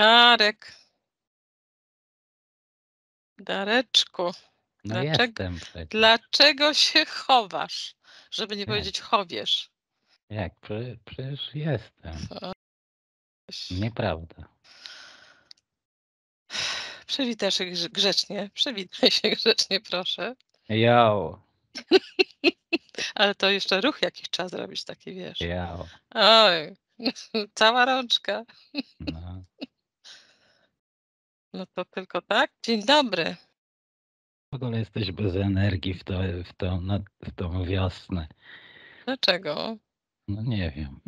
Darek. Dareczku, No jestem przecież. dlaczego się chowasz? Żeby nie Jak? powiedzieć chowiesz. Jak? Przecież jestem. Nieprawda. Przywitaj się grzecznie. Przywitaj się grzecznie, proszę. Jao. Ale to jeszcze ruch jakiś trzeba zrobić, taki wiesz. Jao. Oj, cała rączka. No. No to tylko tak? Dzień dobry. W ogóle jesteś bez energii w tą wiosnę. Dlaczego? No nie wiem.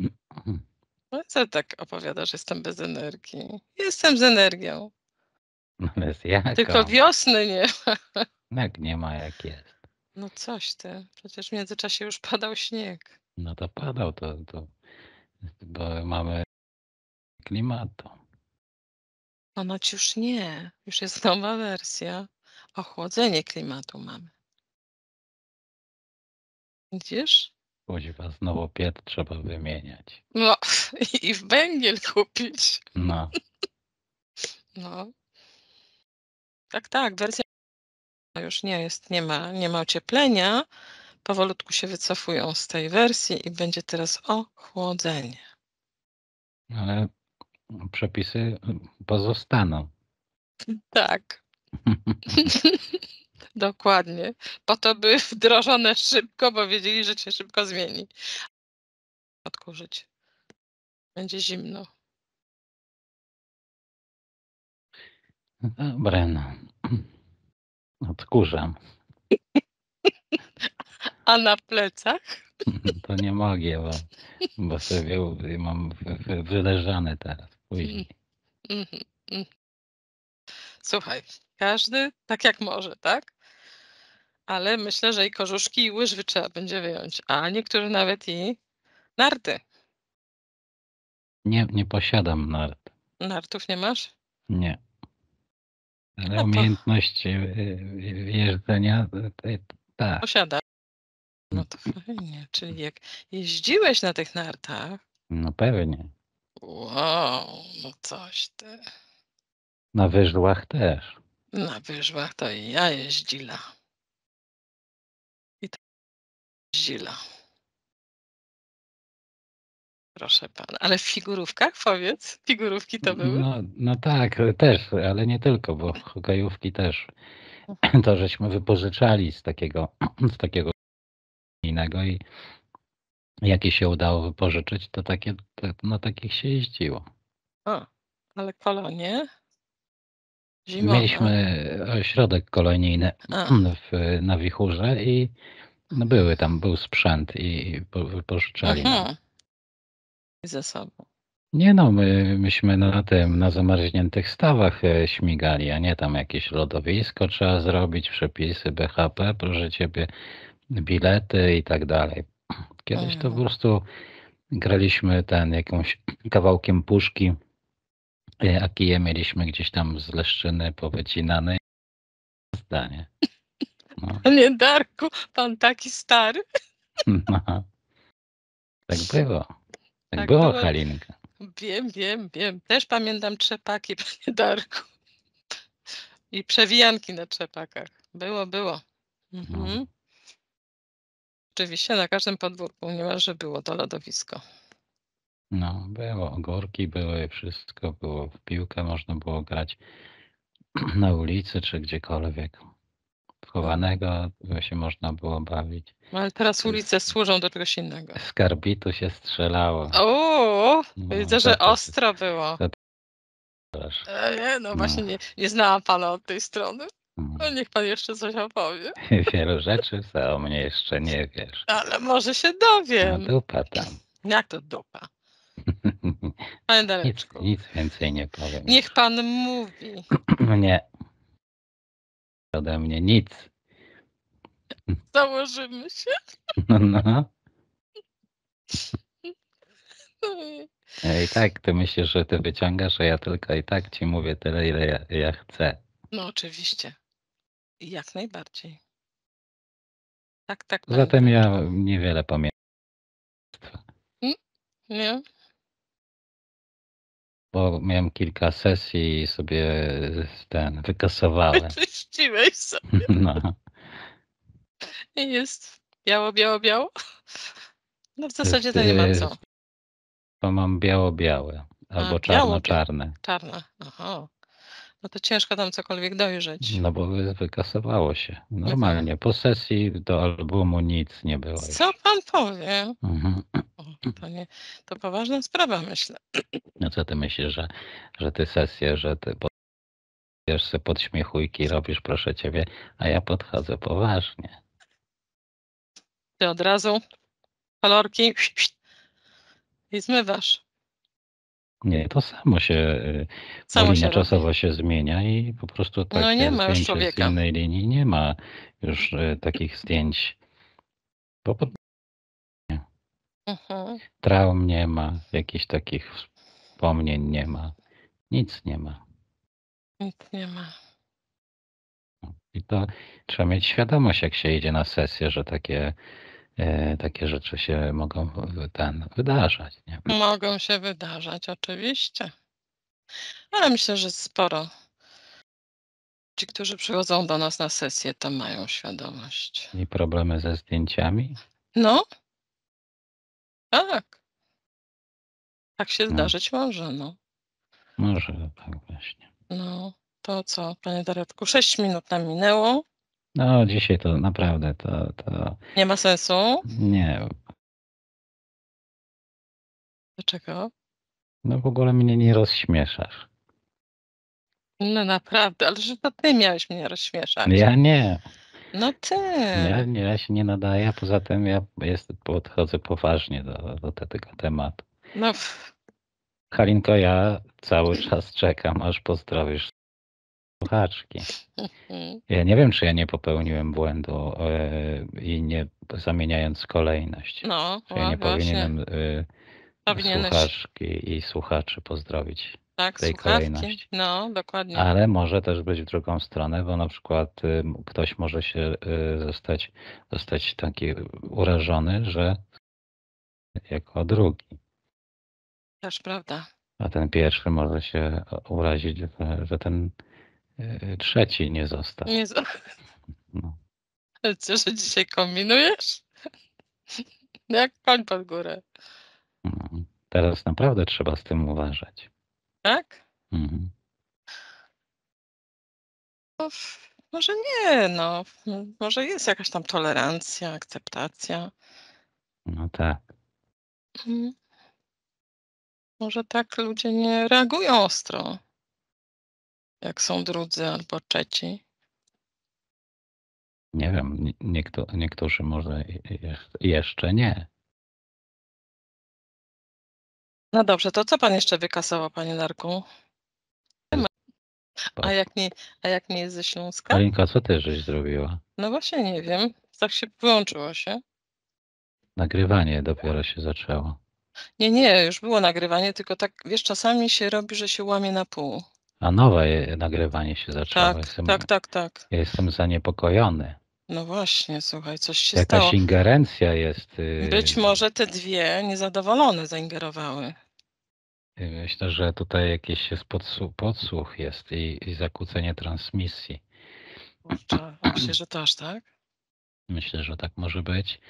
No co tak opowiadasz, że jestem bez energii? Jestem z energią. No ale z jaką? Tylko wiosny nie ma. Jak nie ma, jak jest. No coś ty. Przecież w międzyczasie już padał śnieg. No to padał bo mamy klimatu. Ponoć już nie. Już jest nowa wersja. Ochłodzenie klimatu mamy. Widzisz? Kuźwa, znowu piec trzeba wymieniać. No i węgiel kupić. No. No. Tak, wersja już nie jest, nie ma ocieplenia. Powolutku się wycofują z tej wersji i będzie teraz ochłodzenie. Ale przepisy pozostaną. Tak. Dokładnie. Po to były wdrożone szybko, bo wiedzieli, że się szybko zmieni. Odkurzyć. Będzie zimno. Dobra, no. Odkurzam. A na plecach? To nie mogę, bo sobie mam wyleżane teraz, później. Słuchaj, każdy tak jak może, tak? Ale myślę, że i korzuszki, i łyżwy trzeba będzie wyjąć, a niektórzy nawet i narty. Nie posiadam nart. Nartów nie masz? Nie. Ale No to umiejętność jeżdżenia, tak. posiadasz. No to fajnie. Czyli jak jeździłeś na tych nartach, No pewnie. wow, no coś ty. Na wyżłach też. Na wyżłach to i ja jeździla. I to jeździla. Proszę pana. Ale w figurówkach, powiedz? Figurówki to były? No tak, też, ale nie tylko, bo hokejówki też. To żeśmy wypożyczali z takiego innego i jakie się udało wypożyczyć, to na takich się jeździło. O, ale kolonie? Zimowe. Mieliśmy ośrodek kolonijny A. na Wichurze i no był sprzęt i wypożyczali nam. Ze sobą. Nie no, myśmy na zamarzniętych stawach śmigali, a nie tam jakieś lodowisko trzeba zrobić, przepisy BHP, proszę ciebie, bilety i tak dalej. Kiedyś to po prostu graliśmy jakimś kawałkiem puszki, a kije mieliśmy gdzieś tam z Leszczyny powycinane. Zdanie. No. Panie Darku, pan taki stary. No. Tak było. Tak Tak było, było. Halinka. Wiem. Też pamiętam trzepaki, panie Darku. I przewijanki na trzepakach. Było. No. Oczywiście na każdym podwórku, niemalże było to lodowisko. No, było. Ogórki były, wszystko było. W piłkę można było grać na ulicy czy gdziekolwiek. Chowanego się można było bawić. Ale teraz ulice służą do czegoś innego. Z karbitu się strzelało. O, No, widzę, że ostro było. No. Właśnie nie znałam pana od tej strony. No niech pan jeszcze coś opowie. Wielu rzeczy o mnie jeszcze nie wiesz. Ale może się dowiem. No dupa tam. Jak to dupa? Panie Dareczku. Nic więcej nie powiem. Niech pan mówi. Nie. Ode mnie nic. Założymy się. No. I tak ty myślisz, że ty wyciągasz, a ja tylko i tak ci mówię tyle, ile ja chcę. No oczywiście. Jak najbardziej. Tak. Zatem ja niewiele pamiętam. Nie? bo miałem kilka sesji i sobie wykasowałem. Wyczyściłeś sobie. No. I jest biało, biało, biało. No w zasadzie Jest, to nie ma co. to mam biało-białe albo czarno-czarne. Czarne. Aha. No to ciężko tam cokolwiek dojrzeć. No bo wykasowało się. Normalnie. Po sesji do albumu nic nie było Co już. pan powie? Mhm. O, to poważna sprawa, myślę. No co ty myślisz, że ty sesję, że ty bierzesz sobie podśmiechujki, robisz, proszę ciebie, a ja podchodzę poważnie. Ty od razu kolorki i zmywasz. Nie, to samo się, bo Samo linia się robi. czasowo się zmienia i po prostu No nie takie ma już zdjęcie z człowieka. innej linii nie ma już takich zdjęć. Bo traum nie ma, jakichś takich wspomnień nie ma, nic nie ma. Nic nie ma. I to trzeba mieć świadomość, jak się idzie na sesję, że takie rzeczy się mogą wydarzać. Nie? Mogą się wydarzać, oczywiście. Ale myślę, że sporo. Ci, którzy przychodzą do nas na sesję, to mają świadomość. I problemy ze zdjęciami? No, tak. Tak się No, zdarzyć może, no. może tak właśnie. No, to co, panie Daredku, 6 minut nam minęło. No, dzisiaj to naprawdę Nie ma sensu. nie. Dlaczego? No w ogóle mnie nie rozśmieszasz. No naprawdę, ale że to ty miałeś mnie rozśmieszać. Ja nie. No ty. Ja się nie nadaję, a poza tym ja podchodzę poważnie do tego tematu. No, Halinko, ja cały czas czekam, aż pozdrowisz słuchaczki. Ja nie wiem, czy ja nie popełniłem błędu i nie zamieniając kolejność. no Czy ja nie właśnie. powinienem Powinieneś. słuchaczki i słuchaczy pozdrowić Tak, w tej słuchawki. kolejności. No, dokładnie. Ale może też być w drugą stronę, bo na przykład ktoś może się zostać taki urażony, że jako drugi. Też prawda. A ten pierwszy może się urazić, że ten trzeci nie został. Nie No. Co, że dzisiaj kombinujesz? Jak koń pod górę. No. Teraz naprawdę trzeba z tym uważać. Tak? Mhm. No, może nie, no. Może jest jakaś tam tolerancja, akceptacja. No tak. Może tak ludzie nie reagują ostro, jak są drudzy albo trzeci. Nie wiem, niektórzy może jeszcze nie. No dobrze, to co pan jeszcze wykasował, panie Darku? A jak nie jest ze Śląska? Alinka, co ty żeś zrobiła? No właśnie nie wiem. Tak się wyłączyło się. Nagrywanie dopiero się zaczęło. Nie, już było nagrywanie, tylko tak, wiesz, czasami się robi, że się łamie na pół. A nowe nagrywanie się zaczęło. Tak. Ja jestem zaniepokojony. No właśnie, słuchaj, coś się Jakaś stało. ingerencja jest. Być może te dwie niezadowolone zaingerowały. Myślę, że tutaj jakiś jest podsłuch jest i zakłócenie transmisji. Kurczę, myślę, że to aż tak? Myślę, że tak może być,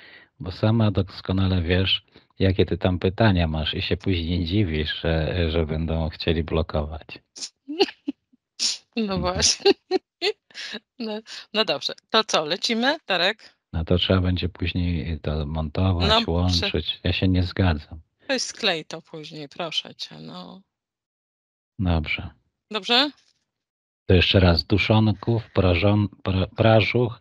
bo sama doskonale wiesz, jakie ty tam pytania masz i się później dziwisz, że będą chcieli blokować. No właśnie. No dobrze, to co, lecimy, Darek? No to trzeba będzie później to montować, łączyć. Ja się nie zgadzam. Weź sklej to później, proszę cię, no. Dobrze. Dobrze? To jeszcze raz duszonków, prażuch,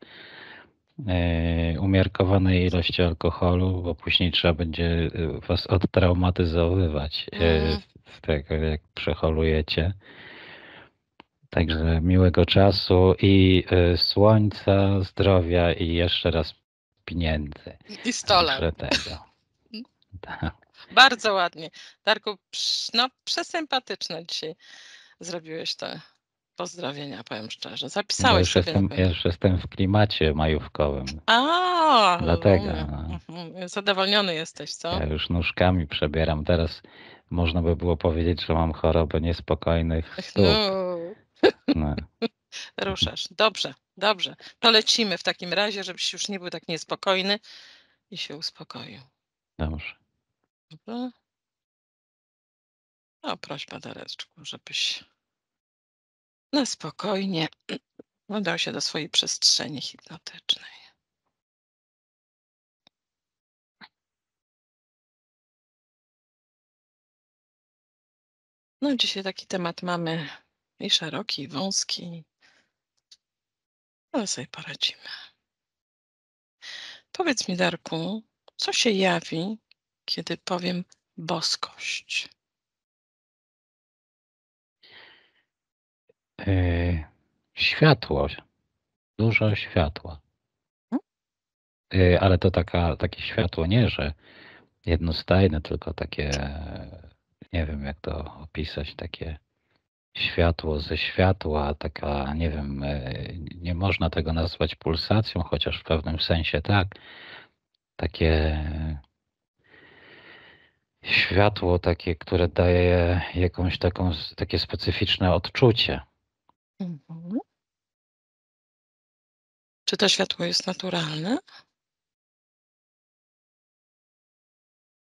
umiarkowanej ilości alkoholu, bo później trzeba będzie was odtraumatyzowywać z tego, jak przeholujecie. Także miłego czasu i słońca, zdrowia i jeszcze raz pieniędzy. I 100 lat. Tego. Tak. Bardzo ładnie. Darku, no przesympatyczne dzisiaj zrobiłeś te pozdrowienia, powiem szczerze. Bo Zapisałeś sobie na ja pewno. już jestem w klimacie majówkowym. Dlatego. Rozumiem. Zadowolniony jesteś, co? Ja już nóżkami przebieram. Teraz można by było powiedzieć, że mam chorobę niespokojnych stóp. No, No, ruszasz. Dobrze, dobrze. To lecimy w takim razie, żebyś już nie był tak niespokojny i się uspokoił. dobrze. Dobra? No, prośba, Dareczku, żebyś na spokojnie udał się do swojej przestrzeni hipnotycznej. No, dzisiaj taki temat mamy i szeroki, i wąski, ale sobie poradzimy. Powiedz mi, Darku, co się jawi, kiedy powiem boskość? Światło, dużo światła. Ale to takie światło nie, że jednostajne, tylko takie, nie wiem jak to opisać, takie światło ze światła, taka, nie wiem, nie można tego nazwać pulsacją, chociaż w pewnym sensie tak. Takie światło takie, które daje jakąś takie specyficzne odczucie. Mhm. Czy to światło jest naturalne?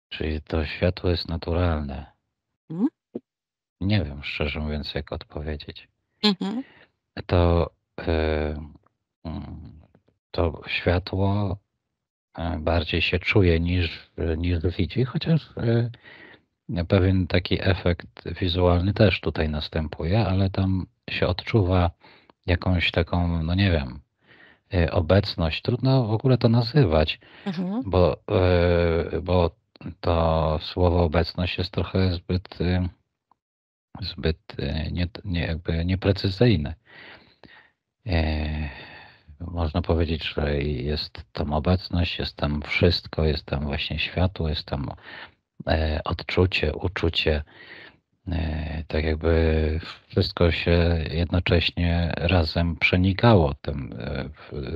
Czyli to światło jest naturalne. Mhm. Nie wiem, szczerze mówiąc, jak odpowiedzieć. Mhm. To, mm, to światło bardziej się czuje niż widzi, chociaż pewien taki efekt wizualny też tutaj następuje, ale tam się odczuwa jakąś taką, no nie wiem, obecność. Trudno w ogóle to nazywać, Mhm. bo to słowo obecność jest trochę zbyt jakby nieprecyzyjne. Można powiedzieć, że jest tam obecność, jest tam wszystko, jest tam właśnie światło, jest tam odczucie, uczucie, tak jakby wszystko się jednocześnie razem przenikało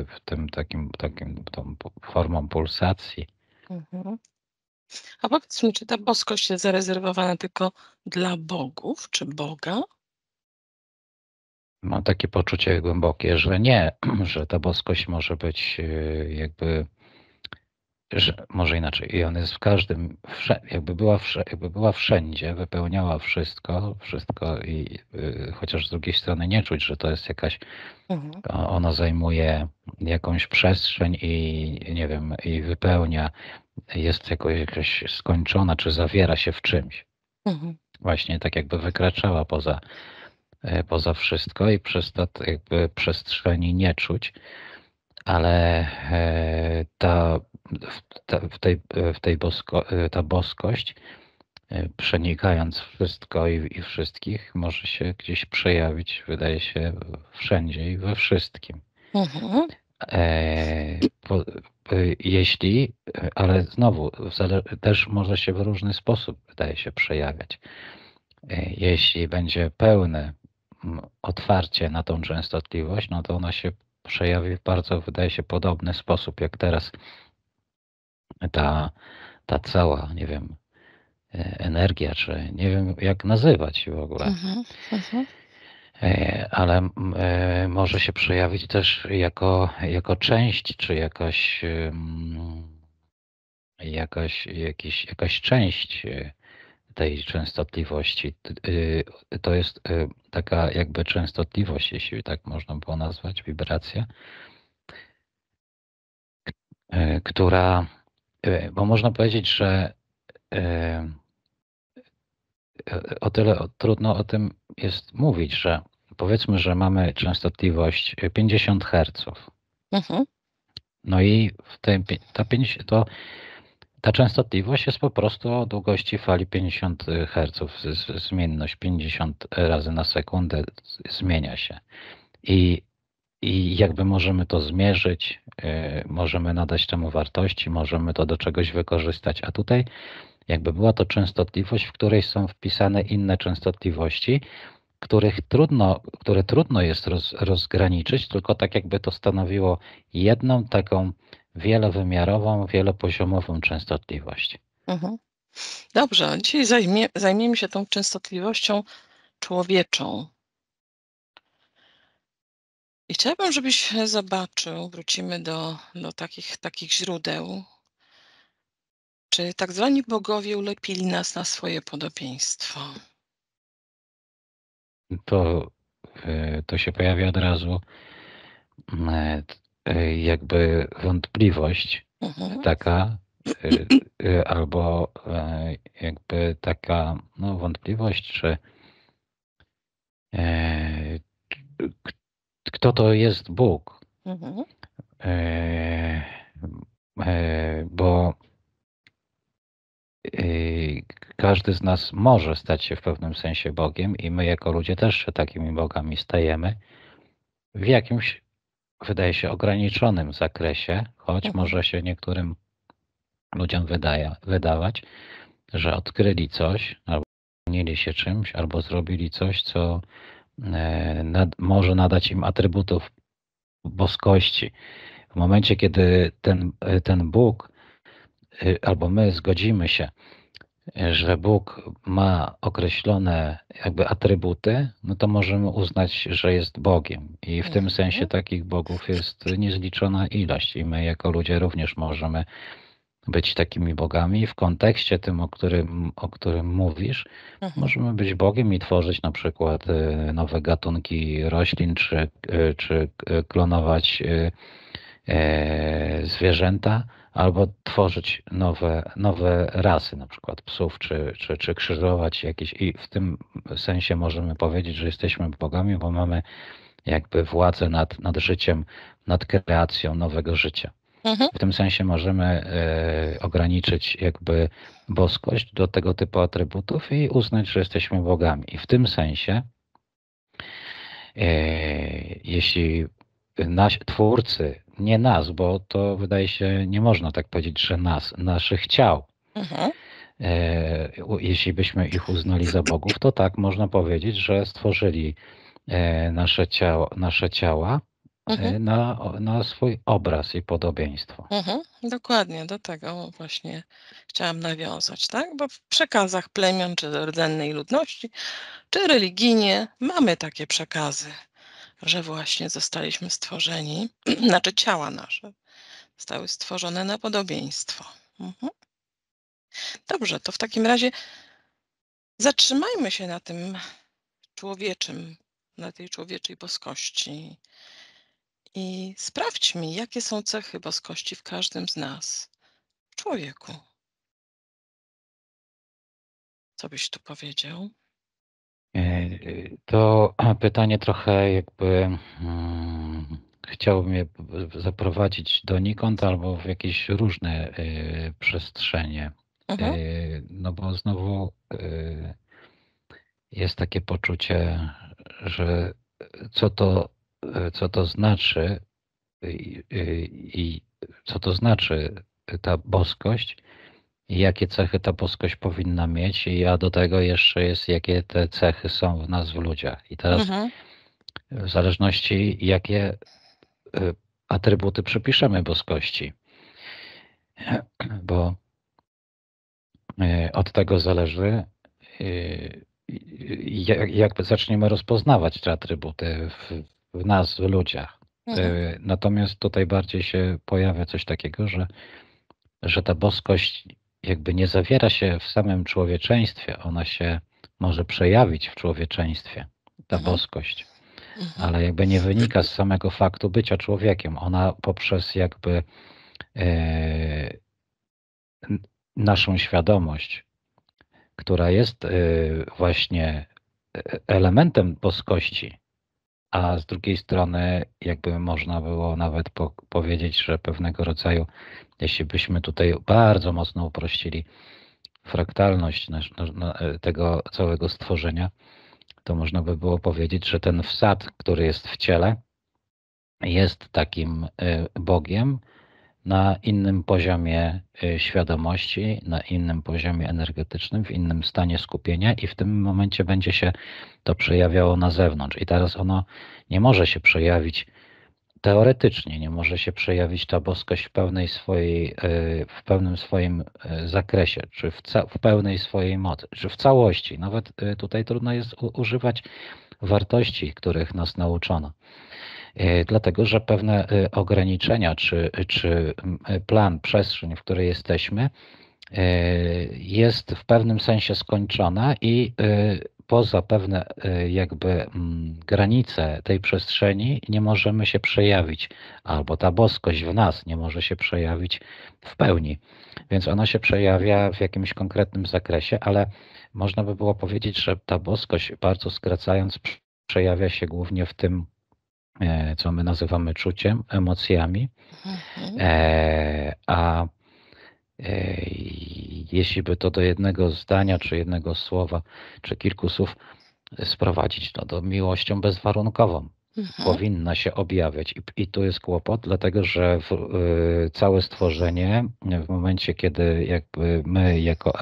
w tym tą formą pulsacji. Mhm. A powiedz mi, czy ta boskość jest zarezerwowana tylko dla bogów, czy Boga? Mam takie poczucie głębokie, że nie, że ta boskość może być jakby, że może inaczej. I ona jest w każdym, jakby była wszędzie, wypełniała wszystko i chociaż z drugiej strony nie czuć, że to jest jakaś, Mhm. ona zajmuje jakąś przestrzeń i nie wiem, i wypełnia, jest jakaś skończona, czy zawiera się w czymś. Mhm. Właśnie tak jakby wykraczała poza wszystko i przez to jakby przestrzeni nie czuć, ale ta boskość, przenikając wszystko i wszystkich, może się gdzieś przejawić, wydaje się, wszędzie i we wszystkim. Mhm. Jeśli, ale znowu, też może się w różny sposób, wydaje się, przejawiać. Jeśli będzie pełne otwarcie na tą częstotliwość, no to ona się przejawi w bardzo, wydaje się, podobny sposób, jak teraz ta cała, nie wiem, energia, czy nie wiem, jak nazywać w ogóle. Mhm. Mhm. Ale może się przejawić też jako część, czy jakaś część tej częstotliwości. To jest taka jakby częstotliwość, jeśli tak można było nazwać, wibracja, która, bo można powiedzieć, że o tyle trudno o tym jest mówić, że powiedzmy, że mamy częstotliwość 50 Hz. Mhm. No i ta częstotliwość jest po prostu o długości fali 50 Hz. Zmienność 50 razy na sekundę zmienia się. I jakby możemy to zmierzyć, możemy nadać temu wartości, możemy to do czegoś wykorzystać. A tutaj jakby była to częstotliwość, w której są wpisane inne częstotliwości, które trudno jest rozgraniczyć, tylko tak jakby to stanowiło jedną taką wielowymiarową, wielopoziomową częstotliwość. Dobrze, dzisiaj zajmiemy się tą częstotliwością człowieczą. I chciałabym, żebyś zobaczył, wrócimy do takich źródeł, czy tak zwani bogowie ulepili nas na swoje podobieństwo. To się pojawia od razu jakby wątpliwość taka, albo jakby taka wątpliwość, czy kto to jest Bóg. Bo każdy z nas może stać się w pewnym sensie Bogiem i my jako ludzie też się takimi bogami stajemy w jakimś, wydaje się, ograniczonym zakresie, choć może się niektórym ludziom wydawać, że odkryli coś, albo zajęli się czymś, albo zrobili coś, co może nadać im atrybutów boskości. W momencie, kiedy ten Bóg, albo my zgodzimy się, że Bóg ma określone jakby atrybuty, no to możemy uznać, że jest Bogiem. I w tym sensie takich bogów jest niezliczona ilość. I my jako ludzie również możemy być takimi bogami. W kontekście tym, o którym mówisz, możemy być Bogiem i tworzyć na przykład nowe gatunki roślin, czy klonować zwierzęta, albo tworzyć nowe rasy, na przykład psów, czy krzyżować jakieś. I w tym sensie możemy powiedzieć, że jesteśmy bogami, bo mamy jakby władzę nad życiem, nad kreacją nowego życia. W tym sensie możemy ograniczyć jakby boskość do tego typu atrybutów i uznać, że jesteśmy bogami. I w tym sensie, jeśli twórcy, nie nas, bo to wydaje się, nie można tak powiedzieć, że naszych ciał, jeśli byśmy ich uznali za bogów, to tak można powiedzieć, że stworzyli nasze ciała na swój obraz i podobieństwo. Dokładnie, do tego właśnie chciałam nawiązać, tak? Bo w przekazach plemion, czy rdzennej ludności, czy religijnie mamy takie przekazy, że właśnie zostaliśmy stworzeni, znaczy ciała nasze zostały stworzone na podobieństwo. Dobrze, to w takim razie zatrzymajmy się na tym człowieczym, na tej człowieczej boskości i sprawdźmy, jakie są cechy boskości w każdym z nas, w człowieku. Co byś tu powiedział? To pytanie trochę jakby chciałbym je zaprowadzić donikąd albo w jakieś różne przestrzenie. No bo znowu jest takie poczucie, że co to znaczy i co to znaczy ta boskość i jakie cechy ta boskość powinna mieć, a do tego jeszcze jest, jakie te cechy są w nas, w ludziach. I teraz w zależności, jakie atrybuty przypiszemy boskości, bo od tego zależy, jak zaczniemy rozpoznawać te atrybuty w nas, w ludziach. Natomiast tutaj bardziej się pojawia coś takiego, że ta boskość jakby nie zawiera się w samym człowieczeństwie, ona się może przejawić w człowieczeństwie, ta boskość, ale jakby nie wynika z samego faktu bycia człowiekiem. Ona poprzez jakby naszą świadomość, która jest właśnie elementem boskości, a z drugiej strony jakby można było nawet powiedzieć, że pewnego rodzaju, jeśli byśmy tutaj bardzo mocno uprościli fraktalność tego całego stworzenia, to można by było powiedzieć, że ten wsad, który jest w ciele, jest takim Bogiem, na innym poziomie świadomości, na innym poziomie energetycznym, w innym stanie skupienia i w tym momencie będzie się to przejawiało na zewnątrz. I teraz ono nie może się przejawić teoretycznie, nie może się przejawić ta boskość w pełnym swoim zakresie, czy w pełnej swojej mocy, czy w całości. Nawet tutaj trudno jest używać wartości, których nas nauczono. Dlatego, że pewne ograniczenia, czy plan, przestrzeń, w której jesteśmy, jest w pewnym sensie skończona i poza pewne jakby granice tej przestrzeni nie możemy się przejawić, albo ta boskość w nas nie może się przejawić w pełni. Więc ona się przejawia w jakimś konkretnym zakresie, ale można by było powiedzieć, że ta boskość, bardzo skracając, przejawia się głównie w tym, co my nazywamy czuciem, emocjami, a jeśli by to do jednego zdania, czy jednego słowa, czy kilku słów sprowadzić, no to miłością bezwarunkową powinna się objawiać. I tu jest kłopot, dlatego że całe stworzenie w momencie, kiedy jakby my jako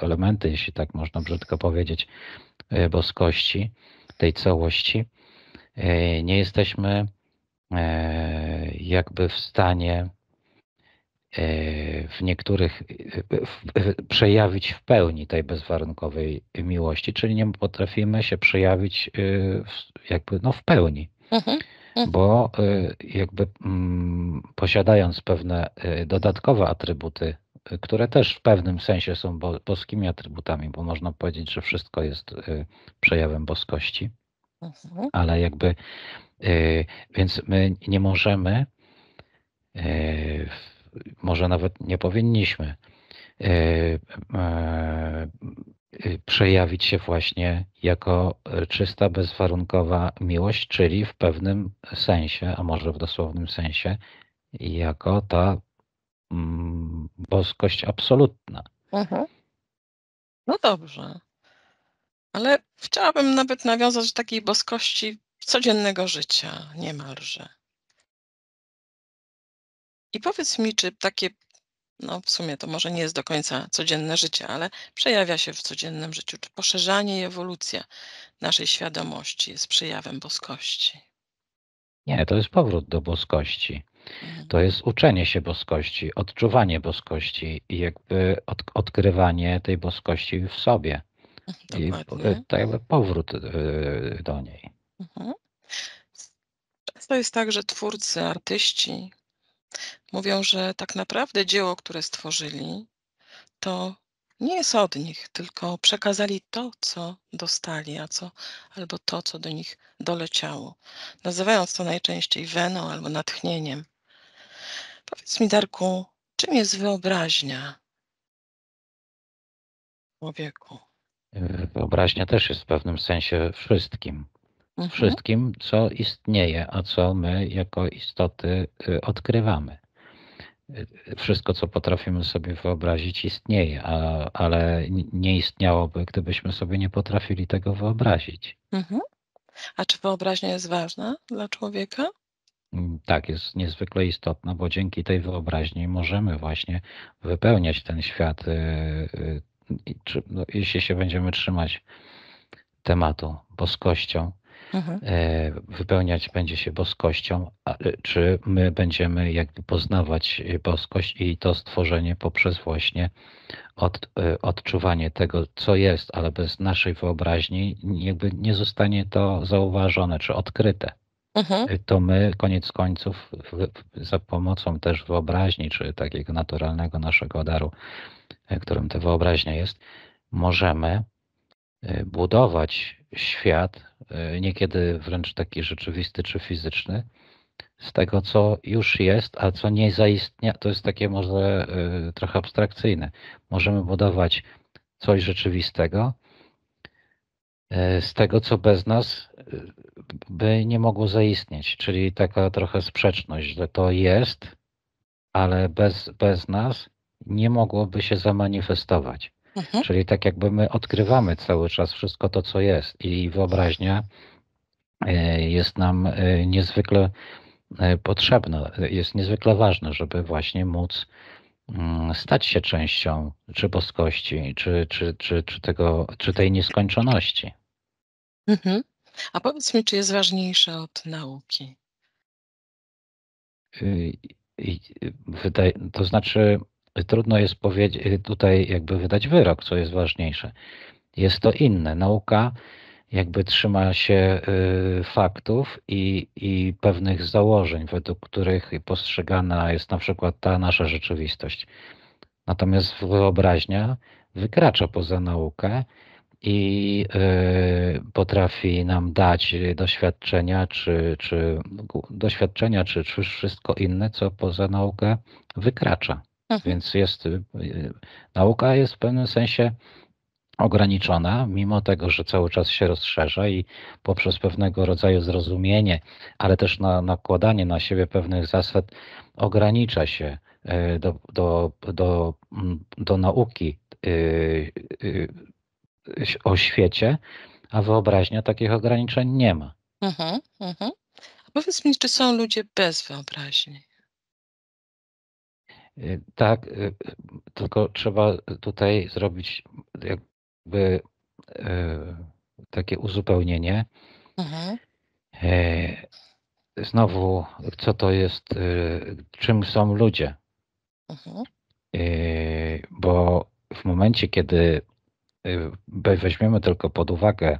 elementy, jeśli tak można brzydko powiedzieć, boskości, tej całości, nie jesteśmy jakby w stanie w niektórych przejawić w pełni tej bezwarunkowej miłości, czyli nie potrafimy się przejawić jakby w pełni, bo jakby posiadając pewne dodatkowe atrybuty, które też w pewnym sensie są boskimi atrybutami, bo można powiedzieć, że wszystko jest przejawem boskości, ale jakby więc my nie możemy, może nawet nie powinniśmy przejawić się właśnie jako czysta, bezwarunkowa miłość, czyli w pewnym sensie, a może w dosłownym sensie, jako ta boskość absolutna. No dobrze, ale chciałabym nawet nawiązać do takiej boskości codziennego życia, niemalże. I powiedz mi, czy takie, no w sumie to może nie jest do końca codzienne życie, ale przejawia się w codziennym życiu, czy poszerzanie i ewolucja naszej świadomości jest przejawem boskości? Nie, to jest powrót do boskości. To jest uczenie się boskości, odczuwanie boskości i jakby odkrywanie tej boskości w sobie. I Dokładnie. to jakby powrót do niej. Często jest tak, że twórcy, artyści mówią, że tak naprawdę dzieło, które stworzyli, to nie jest od nich, tylko przekazali to, co dostali, albo to, co do nich doleciało, nazywając to najczęściej weną albo natchnieniem. Powiedz mi, Darku, czym jest wyobraźnia w człowieku? Wyobraźnia też jest w pewnym sensie wszystkim. Wszystkim, co istnieje, a co my jako istoty odkrywamy. Wszystko, co potrafimy sobie wyobrazić, istnieje, ale nie istniałoby, gdybyśmy sobie nie potrafili tego wyobrazić. A czy wyobraźnia jest ważna dla człowieka? Tak, jest niezwykle istotna, bo dzięki tej wyobraźni możemy właśnie wypełniać ten świat, jeśli się będziemy trzymać tematu boskością, wypełniać będzie się boskością, czy my będziemy jakby poznawać boskość i to stworzenie poprzez właśnie odczuwanie tego, co jest, ale bez naszej wyobraźni jakby nie zostanie to zauważone czy odkryte. To my koniec końców za pomocą też wyobraźni, czy takiego naturalnego naszego daru, którym ta wyobraźnia jest, możemy budować świat, niekiedy wręcz taki rzeczywisty czy fizyczny, z tego, co już jest, a co nie zaistnia. To jest takie może trochę abstrakcyjne. Możemy budować coś rzeczywistego z tego, co bez nas by nie mogło zaistnieć. Czyli taka trochę sprzeczność, że to jest, ale bez nas nie mogłoby się zamanifestować. Czyli tak jakby my odkrywamy cały czas wszystko to, co jest i wyobraźnia jest nam niezwykle potrzebne, jest niezwykle ważne, żeby właśnie móc stać się częścią czy boskości, czy tej nieskończoności. Mhm. A powiedz mi, czy jest ważniejsze od nauki? To znaczy, trudno jest powiedzieć, tutaj jakby wydać wyrok, co jest ważniejsze. Jest to inne. Nauka jakby trzyma się faktów i pewnych założeń, według których postrzegana jest na przykład ta nasza rzeczywistość. Natomiast wyobraźnia wykracza poza naukę i potrafi nam dać doświadczenia, czy wszystko inne, co poza naukę wykracza. Mhm. Więc nauka jest w pewnym sensie ograniczona, mimo tego, że cały czas się rozszerza i poprzez pewnego rodzaju zrozumienie, ale też nakładanie na siebie pewnych zasad ogranicza się do nauki o świecie, a wyobraźnia takich ograniczeń nie ma. Mhm. Mhm. A powiedz mi, czy są ludzie bez wyobraźni? Tak, tylko trzeba tutaj zrobić jakby takie uzupełnienie. Mhm. Znowu, co to jest, czym są ludzie? Mhm. Bo w momencie, kiedy weźmiemy tylko pod uwagę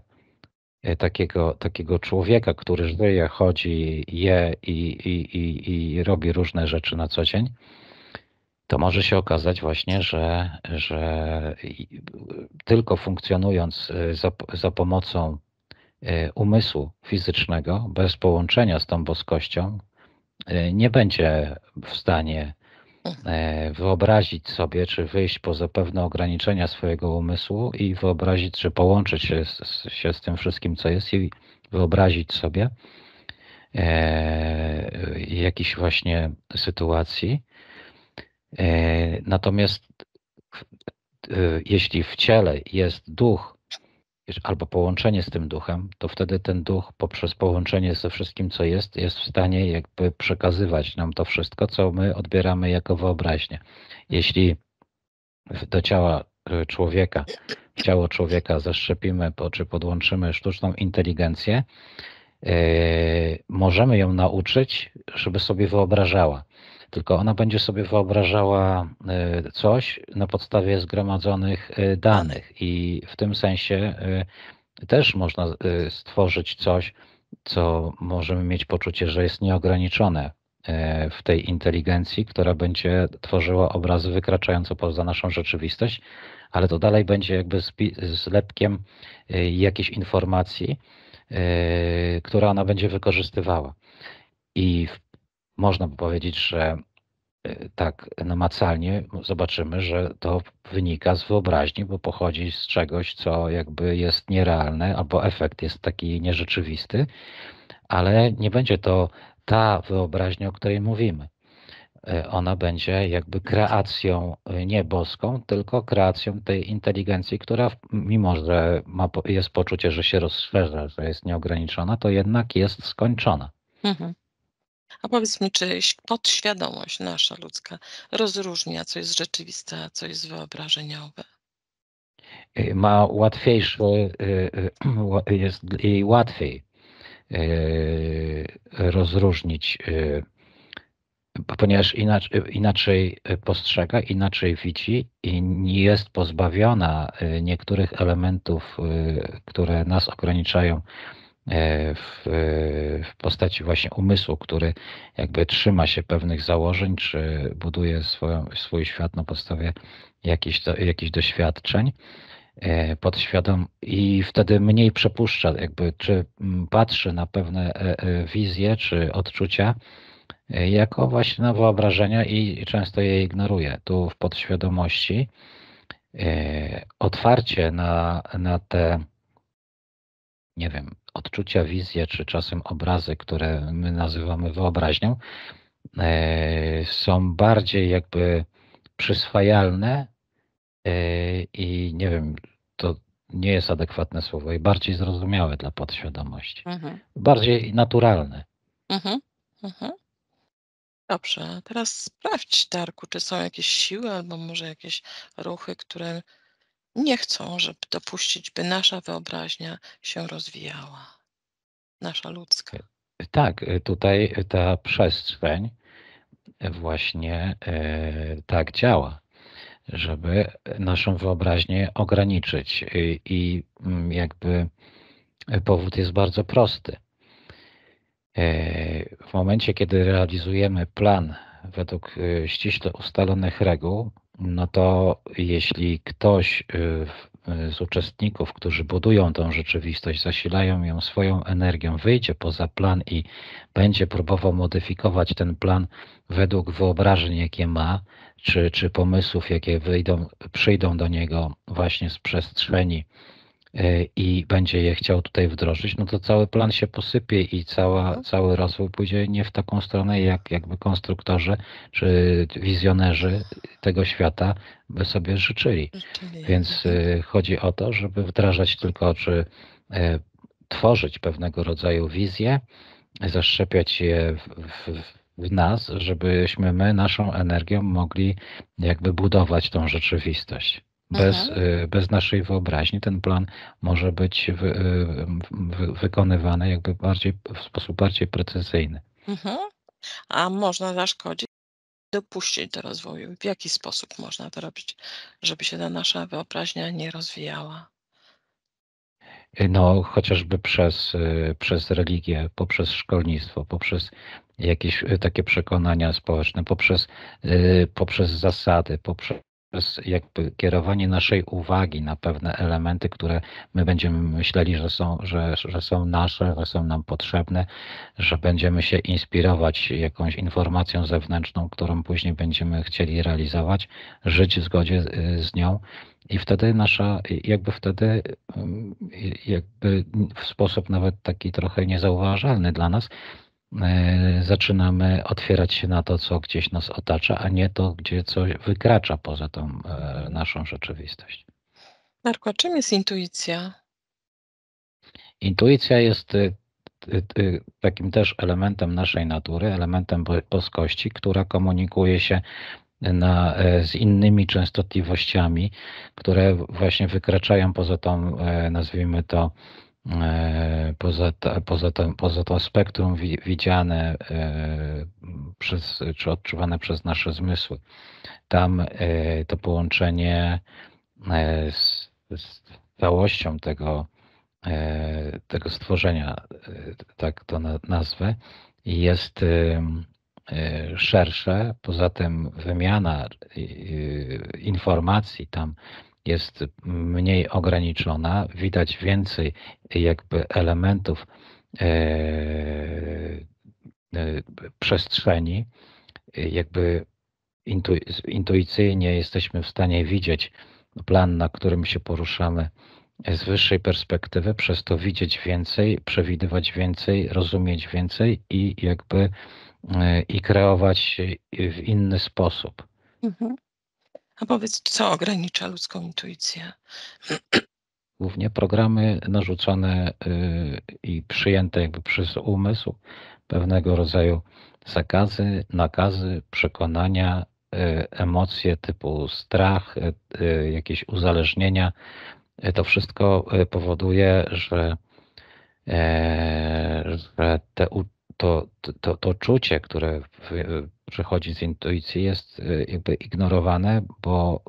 takiego człowieka, który żyje, chodzi, je i robi różne rzeczy na co dzień, to może się okazać właśnie, że tylko funkcjonując za pomocą umysłu fizycznego, bez połączenia z tą boskością, nie będzie w stanie wyobrazić sobie, czy wyjść poza pewne ograniczenia swojego umysłu i wyobrazić, czy połączyć się z tym wszystkim, co jest i wyobrazić sobie jakiejś właśnie sytuacji. Natomiast jeśli w ciele jest duch albo połączenie z tym duchem, to wtedy ten duch poprzez połączenie ze wszystkim, co jest w stanie jakby przekazywać nam to wszystko, co my odbieramy jako wyobraźnię. Jeśli do ciała człowieka, w ciało człowieka zaszczepimy czy podłączymy sztuczną inteligencję, możemy ją nauczyć, żeby sobie wyobrażała. Tylko ona będzie sobie wyobrażała coś na podstawie zgromadzonych danych i w tym sensie też można stworzyć coś, co możemy mieć poczucie, że jest nieograniczone w tej inteligencji, która będzie tworzyła obrazy wykraczające poza naszą rzeczywistość, ale to dalej będzie jakby zlepkiem jakiejś informacji, która ona będzie wykorzystywała. I można by powiedzieć, że tak namacalnie zobaczymy, że to wynika z wyobraźni, bo pochodzi z czegoś, co jakby jest nierealne, albo efekt jest taki nierzeczywisty, ale nie będzie to ta wyobraźnia, o której mówimy. Ona będzie jakby kreacją nie boską, tylko kreacją tej inteligencji, która mimo, że jest poczucie, że się rozszerza, że jest nieograniczona, to jednak jest skończona. Mhm. A powiedz mi, czy podświadomość nasza ludzka rozróżnia, co jest rzeczywiste, a co jest wyobrażeniowe? Ma jest jej łatwiej rozróżnić, ponieważ inaczej postrzega, inaczej widzi i nie jest pozbawiona niektórych elementów, które nas ograniczają w postaci właśnie umysłu, który jakby trzyma się pewnych założeń, czy buduje swój świat na podstawie jakichś doświadczeń i wtedy mniej przepuszcza, jakby czy patrzy na pewne wizje czy odczucia jako właśnie na wyobrażenia i często je ignoruje. Tu w podświadomości otwarcie na te, nie wiem, odczucia, wizje, czy czasem obrazy, które my nazywamy wyobraźnią, są bardziej jakby przyswajalne i nie wiem, to nie jest adekwatne słowo, i bardziej zrozumiałe dla podświadomości. Mhm. Bardziej naturalne. Mhm. Mhm. Dobrze, teraz sprawdź, Darku, czy są jakieś siły albo może jakieś ruchy, które nie chcą, żeby dopuścić, by nasza wyobraźnia się rozwijała, nasza ludzka. Tak, tutaj ta przestrzeń właśnie tak działa, żeby naszą wyobraźnię ograniczyć. I jakby powód jest bardzo prosty. W momencie, kiedy realizujemy plan według ściśle ustalonych reguł, no to jeśli ktoś z uczestników, którzy budują tą rzeczywistość, zasilają ją swoją energią, wyjdzie poza plan i będzie próbował modyfikować ten plan według wyobrażeń, jakie ma, czy pomysłów, jakie przyjdą do niego właśnie z przestrzeni, i będzie je chciał tutaj wdrożyć, no to cały plan się posypie i Mhm. cały rozwój pójdzie nie w taką stronę, jakby konstruktorzy czy wizjonerzy tego świata by sobie życzyli. Czyli Więc chodzi o to, żeby wdrażać tylko, czy e, tworzyć pewnego rodzaju wizje, zaszczepiać je w nas, żebyśmy my naszą energią mogli jakby budować tą rzeczywistość. mhm. Bez naszej wyobraźni ten plan może być wykonywany jakby w sposób bardziej precyzyjny. Mhm. A można zaszkodzić, dopuścić do rozwoju. W jaki sposób można to robić, żeby się ta nasza wyobraźnia nie rozwijała? No, chociażby przez religię, poprzez szkolnictwo, poprzez jakieś takie przekonania społeczne, poprzez zasady, poprzez jakby kierowanie naszej uwagi na pewne elementy, które my będziemy myśleli, że są nasze, że są nam potrzebne, że będziemy się inspirować jakąś informacją zewnętrzną, którą później będziemy chcieli realizować, żyć w zgodzie z nią. I wtedy jakby w sposób nawet taki trochę niezauważalny dla nas, zaczynamy otwierać się na to, co gdzieś nas otacza, a nie to, gdzie coś wykracza poza tą naszą rzeczywistość. Darku, a czym jest intuicja? Intuicja jest takim też elementem naszej natury, elementem boskości, która komunikuje się z innymi częstotliwościami, które właśnie wykraczają poza tą, nazwijmy to, poza to spektrum widziane czy odczuwane przez nasze zmysły. Tam to połączenie z całością tego stworzenia, tak to nazwę, jest szersze. Poza tym wymiana informacji tam jest mniej ograniczona. Widać więcej jakby elementów przestrzeni. Jakby intuicyjnie jesteśmy w stanie widzieć plan, na którym się poruszamy z wyższej perspektywy, przez to widzieć więcej, przewidywać więcej, rozumieć więcej i jakby i kreować w inny sposób. Mhm. A powiedz, co ogranicza ludzką intuicję? Głównie programy narzucone i przyjęte jakby przez umysł, pewnego rodzaju zakazy, nakazy, przekonania, emocje typu strach, jakieś uzależnienia. To wszystko powoduje, że to czucie, które przychodzi z intuicji, jest jakby ignorowane, bo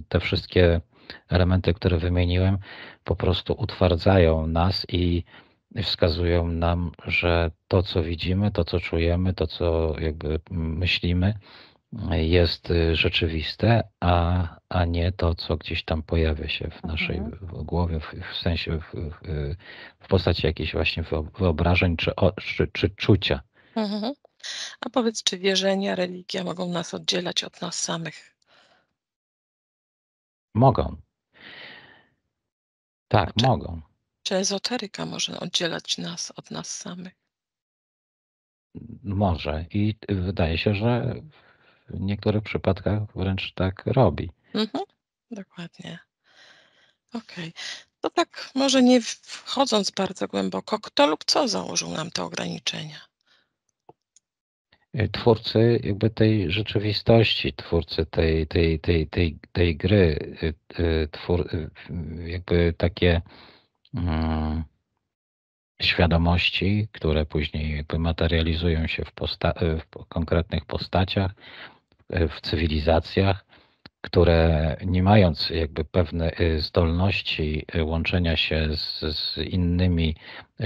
te wszystkie elementy, które wymieniłem, po prostu utwardzają nas i wskazują nam, że to, co widzimy, to, co czujemy, to, co jakby myślimy, jest rzeczywiste, a nie to, co gdzieś tam pojawia się w naszej Mhm. głowie, w sensie w postaci jakichś właśnie wyobrażeń czy czucia. Mhm. A powiedz, czy wierzenia, religia mogą nas oddzielać od nas samych? Mogą, A tak, mogą. czy ezoteryka może oddzielać nas od nas samych? Może i wydaje się, że w niektórych przypadkach wręcz tak robi. Mhm. Dokładnie. Okej. To tak może nie wchodząc bardzo głęboko, kto lub co założył nam te ograniczenia? twórcy jakby tej rzeczywistości, twórcy tej gry, jakby takie mm, świadomości, które później jakby materializują się w konkretnych postaciach, w cywilizacjach, które nie mając jakby pewne zdolności łączenia się z innymi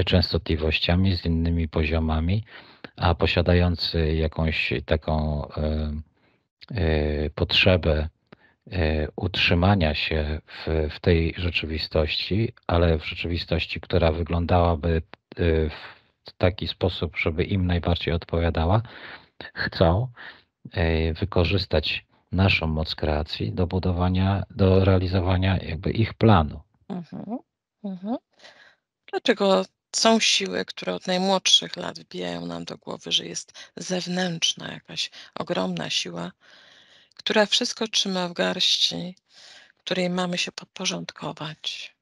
częstotliwościami, z innymi poziomami, a posiadający jakąś taką potrzebę utrzymania się w tej rzeczywistości, ale w rzeczywistości, która wyglądałaby w taki sposób, żeby im najbardziej odpowiadała, chcą wykorzystać naszą moc kreacji do budowania, do realizowania jakby ich planu. Mhm. Mhm. Dlaczego są siły, które od najmłodszych lat wbijają nam do głowy, że jest zewnętrzna jakaś ogromna siła, która wszystko trzyma w garści, której mamy się podporządkować?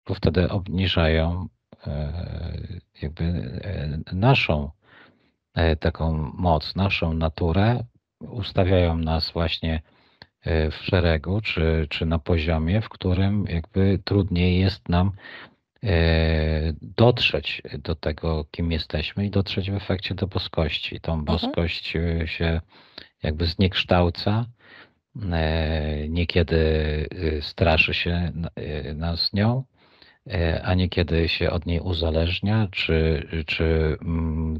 Bo wtedy obniżają jakby naszą taką moc, naszą naturę, ustawiają nas właśnie w szeregu czy na poziomie, w którym jakby trudniej jest nam dotrzeć do tego, kim jesteśmy i dotrzeć w efekcie do boskości. Tą Mhm. boskość się jakby zniekształca, niekiedy straszy się nas nią, a niekiedy się od niej uzależnia, czy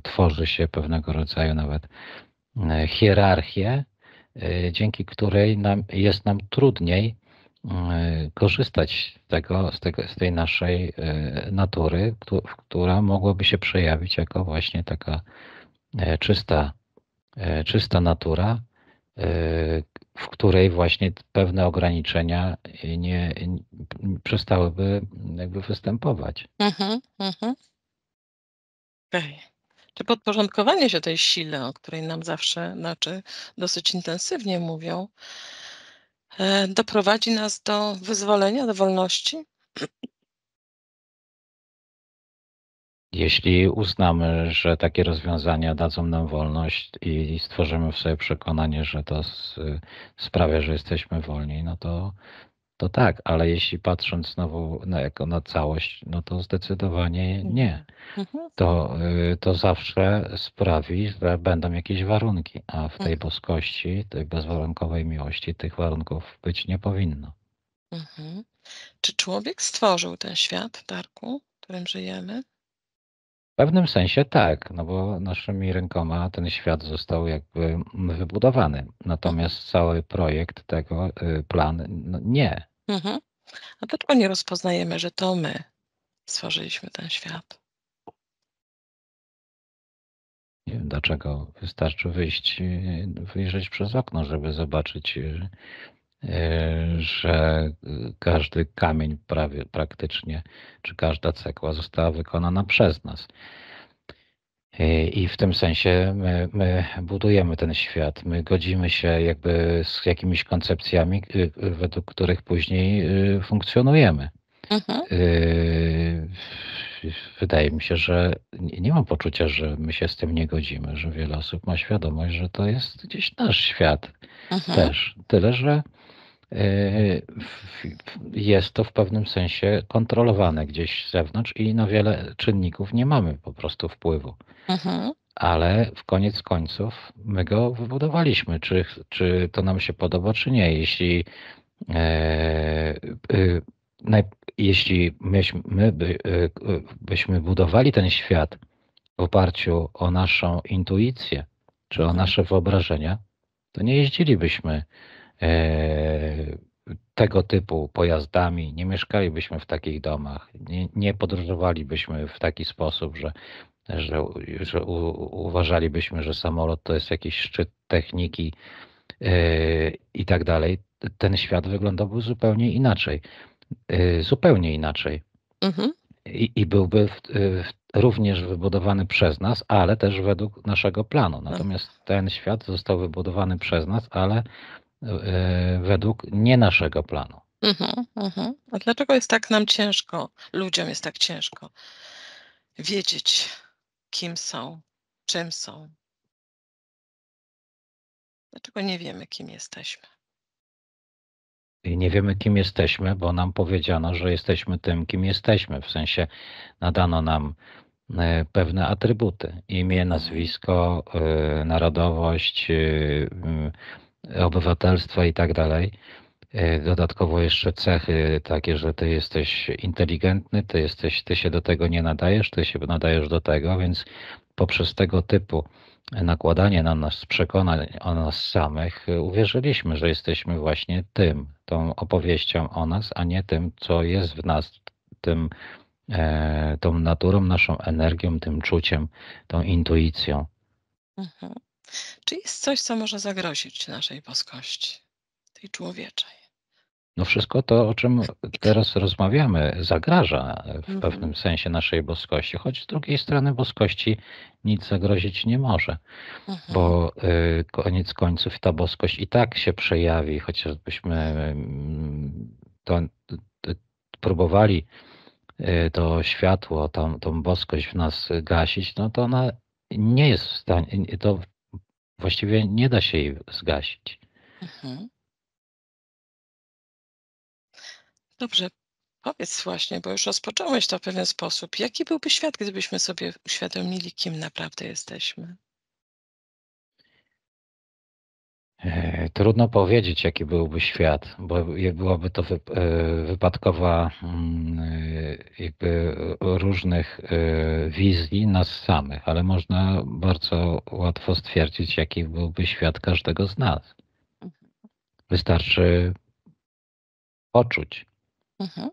tworzy się pewnego rodzaju nawet hierarchię, dzięki której jest nam trudniej korzystać z tej naszej natury, która mogłaby się przejawić jako właśnie taka czysta, czysta natura, w której właśnie pewne ograniczenia nie przestałyby jakby występować. Mhm. Mhm. Okej. Czy podporządkowanie się tej sile, o której nam zawsze, znaczy dosyć intensywnie mówią, doprowadzi nas do wyzwolenia, do wolności? Jeśli uznamy, że takie rozwiązania dadzą nam wolność i stworzymy w sobie przekonanie, że to sprawia, że jesteśmy wolni, no to tak, ale jeśli patrząc znowu jako na całość, no to zdecydowanie nie. Nie. Mhm. To zawsze sprawi, że będą jakieś warunki, a w tej Mhm. boskości, tej bezwarunkowej miłości tych warunków być nie powinno. Mhm. Czy człowiek stworzył ten świat, Darku, w którym żyjemy? W pewnym sensie tak, no bo naszymi rękoma ten świat został jakby wybudowany. Mhm. Natomiast cały projekt tego, plan, no nie. Mhm. A dlaczego nie rozpoznajemy, że to my stworzyliśmy ten świat? Nie wiem dlaczego. Wystarczy wyjrzeć przez okno, żeby zobaczyć, że każdy kamień prawie praktycznie, czy każda cegła została wykonana przez nas. I w tym sensie my budujemy ten świat, my godzimy się jakby z jakimiś koncepcjami, według których później funkcjonujemy. Mhm. Yy, Wydaje mi się, że nie mam poczucia, że my się z tym nie godzimy, że wiele osób ma świadomość, że to jest gdzieś nasz świat Mhm. też. Tyle, że jest to w pewnym sensie kontrolowane gdzieś z zewnątrz i na wiele czynników nie mamy po prostu wpływu. Mhm. Ale w koniec końców my go wybudowaliśmy, czy to nam się podoba, czy nie. E, y, naj, jeśli byśmy budowali ten świat w oparciu o naszą intuicję, czy o Mhm. nasze wyobrażenia, to nie jeździlibyśmy tego typu pojazdami, nie mieszkalibyśmy w takich domach, nie podróżowalibyśmy w taki sposób, że uważalibyśmy, że samolot to jest jakiś szczyt techniki i tak dalej. Ten świat wyglądałby zupełnie inaczej. Zupełnie inaczej. Mhm. I byłby również wybudowany przez nas, ale też według naszego planu. No. Natomiast ten świat został wybudowany przez nas, ale według nie naszego planu. Mhm. Mhm. A dlaczego jest tak nam ciężko, ludziom jest tak ciężko wiedzieć, kim są, czym są? Dlaczego nie wiemy, kim jesteśmy? I nie wiemy, kim jesteśmy, bo nam powiedziano, że jesteśmy tym, kim jesteśmy. W sensie nadano nam pewne atrybuty. Imię, nazwisko, narodowość, obywatelstwa i tak dalej. Dodatkowo jeszcze cechy takie, że ty jesteś inteligentny, ty się do tego nie nadajesz, ty się nadajesz do tego, więc poprzez tego typu nakładanie na nas przekonań o nas samych uwierzyliśmy, że jesteśmy właśnie tym, tą opowieścią o nas, a nie tym, co jest w nas, tym, tą naturą, naszą energią, tym czuciem, tą intuicją. Mhm. Czy jest coś, co może zagrozić naszej boskości, tej człowieczej? No wszystko to, o czym teraz rozmawiamy, zagraża w Mhm. pewnym sensie naszej boskości, choć z drugiej strony boskości nic zagrozić nie może, Mhm. bo koniec końców ta boskość i tak się przejawi, chociażbyśmy to, próbowali to światło, tą boskość w nas gasić, no to ona nie jest w stanie, to właściwie nie da się jej zgasić. Mhm. Dobrze, powiedz właśnie, bo już rozpocząłeś to w pewien sposób. Jaki byłby świat, gdybyśmy sobie uświadomili, kim naprawdę jesteśmy? Trudno powiedzieć, jaki byłby świat, bo byłaby to wypadkowa jakby różnych wizji nas samych, ale można bardzo łatwo stwierdzić, jaki byłby świat każdego z nas. Wystarczy poczuć, Mhm.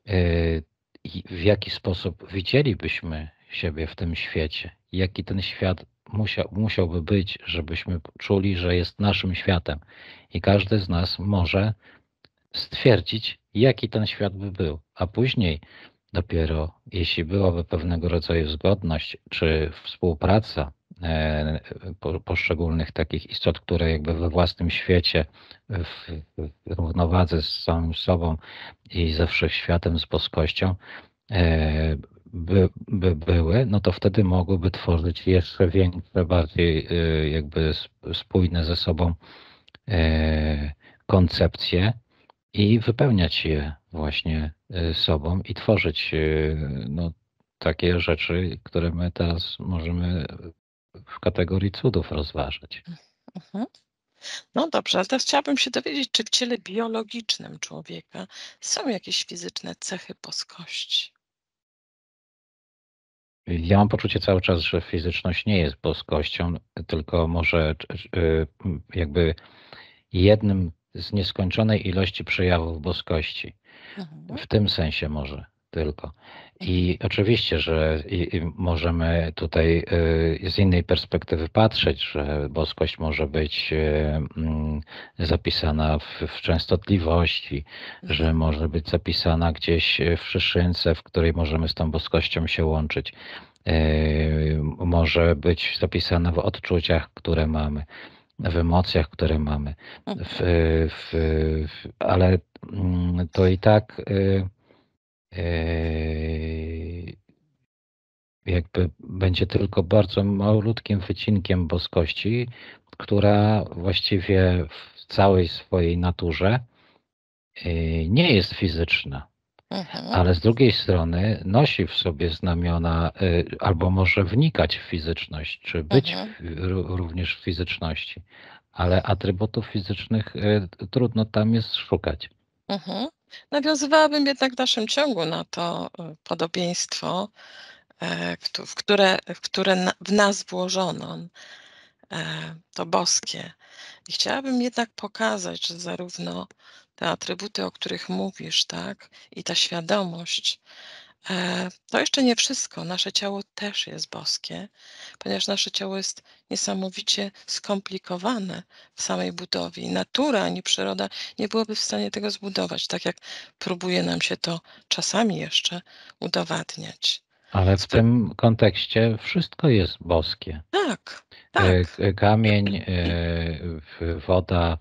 w jaki sposób widzielibyśmy siebie w tym świecie, jaki ten świat musiałby być, żebyśmy czuli, że jest naszym światem. I każdy z nas może stwierdzić, jaki ten świat by był, a później dopiero, jeśli byłaby pewnego rodzaju zgodność czy współpraca poszczególnych takich istot, które jakby we własnym świecie, w równowadze z samym sobą i ze wszechświatem, z boskością, by były, no to wtedy mogłyby tworzyć jeszcze większe, bardziej jakby spójne ze sobą koncepcje i wypełniać je właśnie sobą i tworzyć no, takie rzeczy, które my teraz możemy w kategorii cudów rozważać. Mhm. No dobrze, ale teraz chciałabym się dowiedzieć, czy w ciele biologicznym człowieka są jakieś fizyczne cechy boskości? Ja mam poczucie cały czas, że fizyczność nie jest boskością, tylko może jakby jednym z nieskończonej ilości przejawów boskości. Mhm. W tym sensie może tylko. Mhm. I oczywiście, że możemy tutaj z innej perspektywy patrzeć, że boskość może być zapisana w częstotliwości, że Mhm. może być zapisana gdzieś w szyszynce, w której możemy z tą boskością się łączyć. Może być zapisana w odczuciach, które mamy, w emocjach, które mamy. Mhm. Ale to i tak Yy, jakby będzie tylko bardzo malutkim wycinkiem boskości, która właściwie w całej swojej naturze nie jest fizyczna, Mhm. ale z drugiej strony nosi w sobie znamiona albo może wnikać w fizyczność, czy być Mhm. również w fizyczności, ale atrybutów fizycznych trudno tam jest szukać. Mhm. Nawiązywałabym jednak w dalszym ciągu na to podobieństwo, w które w nas włożono, to boskie. I chciałabym jednak pokazać, że zarówno te atrybuty, o których mówisz, tak, i ta świadomość, to jeszcze nie wszystko. Nasze ciało też jest boskie, ponieważ nasze ciało jest niesamowicie skomplikowane w samej budowie i natura ani przyroda nie byłoby w stanie tego zbudować, tak jak próbuje nam się to czasami jeszcze udowadniać. Ale w Spry tym kontekście wszystko jest boskie. Tak, tak, Kamień, woda,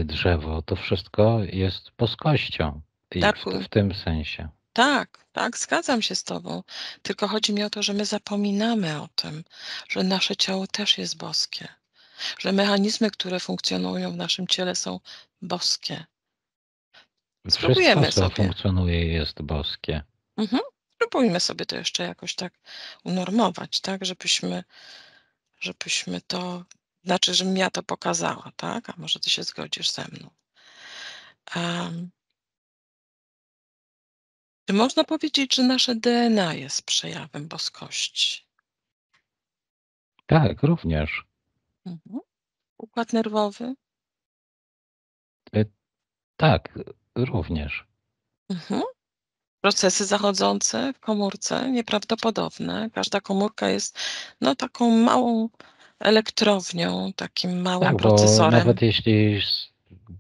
drzewo, to wszystko jest boskością i Darku, w tym sensie. tak, tak, zgadzam się z tobą. Tylko chodzi mi o to, że my zapominamy o tym, że nasze ciało też jest boskie. że mechanizmy, które funkcjonują w naszym ciele, są boskie. Wszystko, Spróbujemy co sobie. funkcjonuje, jest boskie. Spróbujmy sobie to jeszcze jakoś tak unormować, tak, żebyśmy to, znaczy, żebym ja to pokazała, tak? A może ty się zgodzisz ze mną. Czy można powiedzieć, że nasze DNA jest przejawem boskości? Tak, również. Układ nerwowy? Y, Tak, również. Procesy zachodzące w komórce nieprawdopodobne. Każda komórka jest, no, taką małą elektrownią, takim małym Tak, bo procesorem. nawet jeśli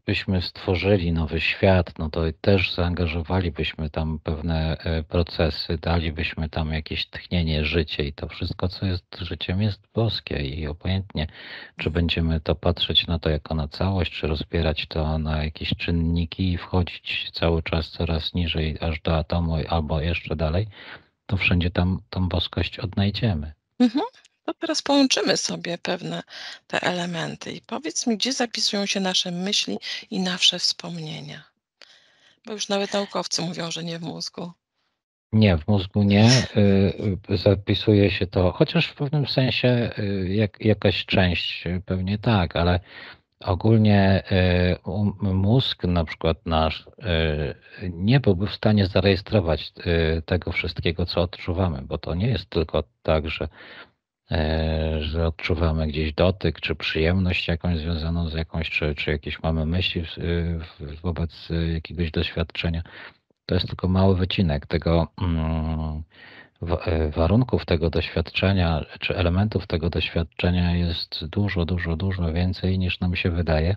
byśmy stworzyli nowy świat, no to też zaangażowalibyśmy tam pewne procesy, dalibyśmy tam jakieś tchnienie, życie i to wszystko, co jest życiem, jest boskie i obojętnie, czy będziemy to patrzeć na to jako na całość, czy rozbierać to na jakieś czynniki i wchodzić cały czas coraz niżej, aż do atomu albo jeszcze dalej, to wszędzie tam tą boskość odnajdziemy. To teraz połączymy sobie pewne te elementy i powiedz mi, gdzie zapisują się nasze myśli i nasze wspomnienia? Bo już nawet naukowcy mówią, że nie w mózgu. Nie, w mózgu nie. Zapisuje się to, chociaż w pewnym sensie jakaś część pewnie tak, ale ogólnie mózg, na przykład nasz, nie byłby w stanie zarejestrować tego wszystkiego, co odczuwamy, bo to nie jest tylko tak, że odczuwamy gdzieś dotyk, czy przyjemność jakąś związaną z jakąś, czy jakieś mamy myśli wobec jakiegoś doświadczenia. To jest tylko mały wycinek tego, warunków tego doświadczenia, czy elementów tego doświadczenia jest dużo, dużo, dużo więcej niż nam się wydaje.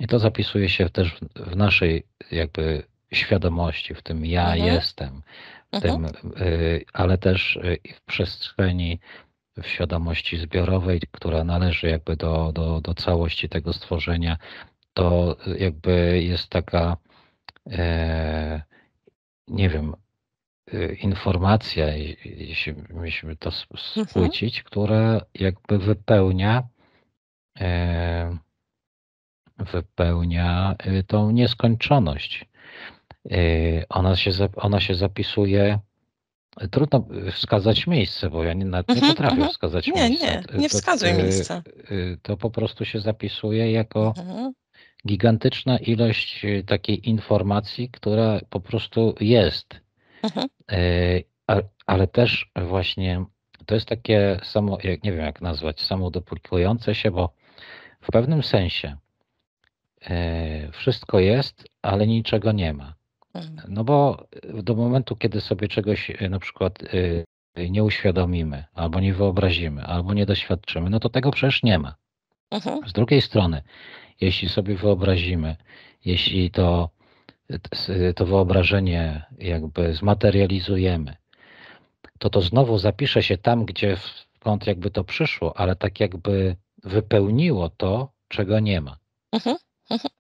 I to zapisuje się też w naszej jakby świadomości, w tym ja Mhm, jestem, w mhm, tym, ale też i w przestrzeni, w świadomości zbiorowej, która należy jakby do całości tego stworzenia. To jakby jest taka, nie wiem, informacja, jeśli musimy to mhm, spłycić, która jakby e, wypełnia tą nieskończoność. Ona się zapisuje. Trudno wskazać miejsce, bo ja nawet nie potrafię wskazać Nie, miejsca. nie, nie wskazuj miejsca. To po prostu się zapisuje jako Mhm, gigantyczna ilość takiej informacji, która po prostu jest. mhm, Ale też właśnie to jest takie samo, nie wiem jak nazwać, samoduplikujące się, bo w pewnym sensie wszystko jest, ale niczego nie ma. mhm, No bo do momentu, kiedy sobie czegoś na przykład nie uświadomimy, albo nie wyobrazimy, albo nie doświadczymy, no to tego przecież nie ma. mhm, Z drugiej strony, jeśli sobie wyobrazimy, jeśli to wyobrażenie jakby zmaterializujemy, to znowu zapisze się tam, gdzie skąd jakby to przyszło, ale tak jakby wypełniło to, czego nie ma. mhm, mhm.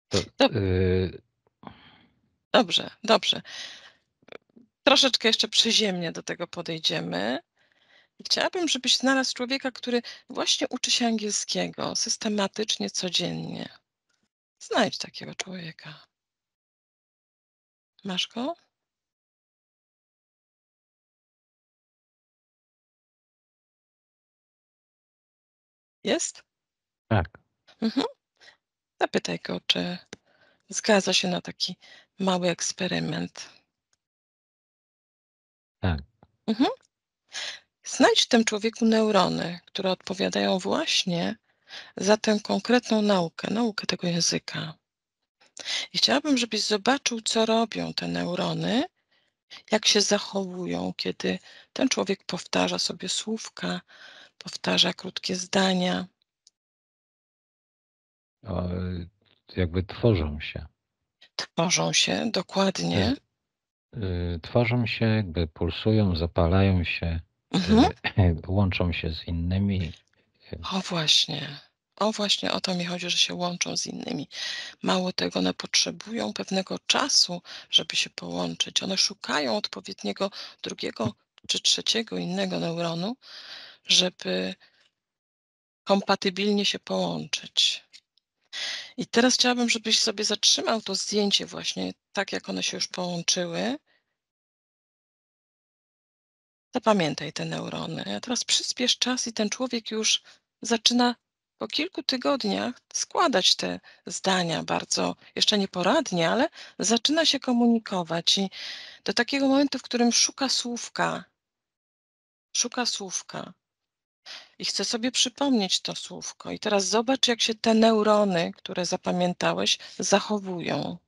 To, Dob- Dobrze, dobrze. Troszeczkę jeszcze przyziemnie do tego podejdziemy. I chciałabym, żebyś znalazł człowieka, który właśnie uczy się angielskiego systematycznie, codziennie. Znajdź takiego człowieka. Masz go? Jest? tak, Mhm. Zapytaj go, czy zgadza się na taki mały eksperyment. tak. Mhm. Znajdź w tym człowieku neurony, które odpowiadają właśnie za tę konkretną naukę tego języka. I chciałabym, żebyś zobaczył, co robią te neurony, jak się zachowują, kiedy ten człowiek powtarza sobie słówka, powtarza krótkie zdania. O, jakby tworzą się. Tworzą się dokładnie. Z, Tworzą się, jakby pulsują, zapalają się, Mhm. łączą się z innymi. O właśnie. O właśnie o to mi chodzi, że się łączą z innymi. Mało tego, one potrzebują pewnego czasu, żeby się połączyć. One szukają odpowiedniego drugiego czy trzeciego innego neuronu, żeby kompatybilnie się połączyć. I teraz chciałabym, żebyś sobie zatrzymał to zdjęcie właśnie tak, jak one się już połączyły. Zapamiętaj te neurony. A teraz przyspiesz czas i ten człowiek już zaczyna po kilku tygodniach składać te zdania bardzo, jeszcze nieporadnie, ale zaczyna się komunikować i do takiego momentu, w którym szuka słówka i chce sobie przypomnieć to słówko. I teraz zobacz, jak się te neurony, które zapamiętałeś, zachowują.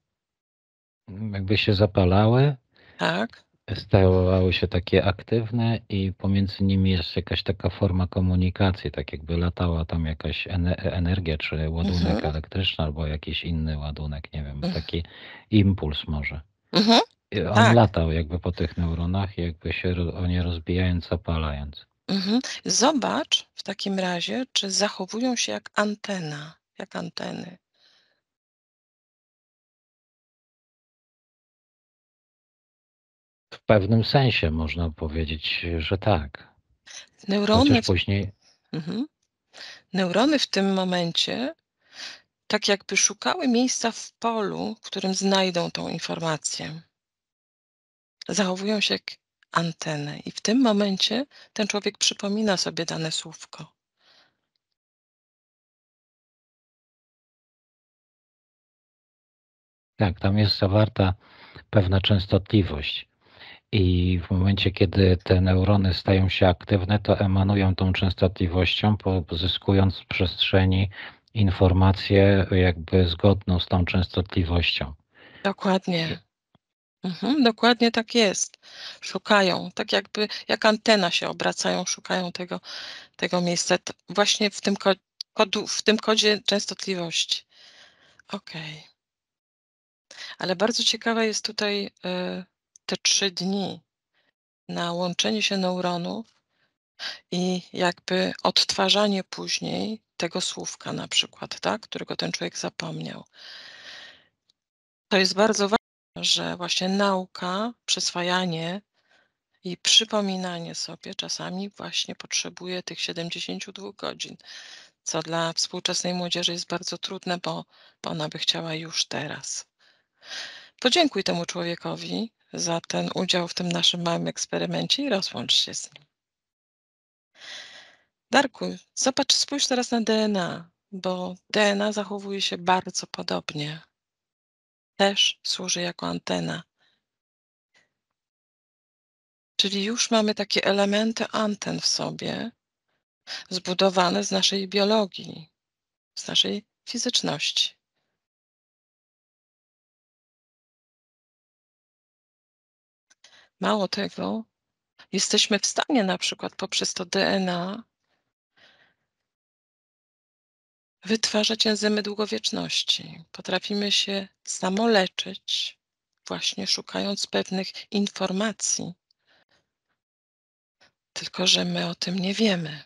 Jakby się zapalały, Tak? stawały się takie aktywne i pomiędzy nimi jest jakaś taka forma komunikacji, tak jakby latała tam jakaś energia, czy ładunek Mhm. elektryczny, albo jakiś inny ładunek, nie wiem, Mhm. taki impuls może. Mhm. I on Tak. latał jakby po tych neuronach i jakby się oni rozbijając, zapalając. Mhm. Zobacz w takim razie, czy zachowują się jak antena, jak anteny. W pewnym sensie można powiedzieć, że tak. Neurony Chociaż w później mhm. Neurony w tym momencie tak jakby szukały miejsca w polu, w którym znajdą tą informację. Zachowują się jak anteny i w tym momencie ten człowiek przypomina sobie dane słówko. tak, tam jest zawarta pewna częstotliwość. I w momencie, kiedy te neurony stają się aktywne, to emanują tą częstotliwością, pozyskując w przestrzeni informację jakby zgodną z tą częstotliwością. I Dokładnie. Mhm, dokładnie tak jest. Szukają, tak jakby jak antena się obracają, szukają tego miejsca właśnie w tym w tym kodzie częstotliwości. Okej. Ale bardzo ciekawe jest tutaj, te 3 dni na łączenie się neuronów i jakby odtwarzanie później tego słówka na przykład, tak, którego ten człowiek zapomniał. To jest bardzo ważne, że właśnie nauka, przyswajanie i przypominanie sobie czasami właśnie potrzebuje tych 72 godzin, co dla współczesnej młodzieży jest bardzo trudne, bo ona by chciała już teraz. Podziękuj temu człowiekowi za ten udział w tym naszym małym eksperymencie i rozłącz się z nim. Darku, zobacz, spójrz teraz na DNA, bo DNA zachowuje się bardzo podobnie. Też służy jako antena. Czyli już mamy takie elementy anten w sobie, zbudowane z naszej biologii, z naszej fizyczności. Mało tego, jesteśmy w stanie na przykład poprzez to DNA wytwarzać enzymy długowieczności. Potrafimy się samoleczyć, właśnie szukając pewnych informacji, tylko że my o tym nie wiemy,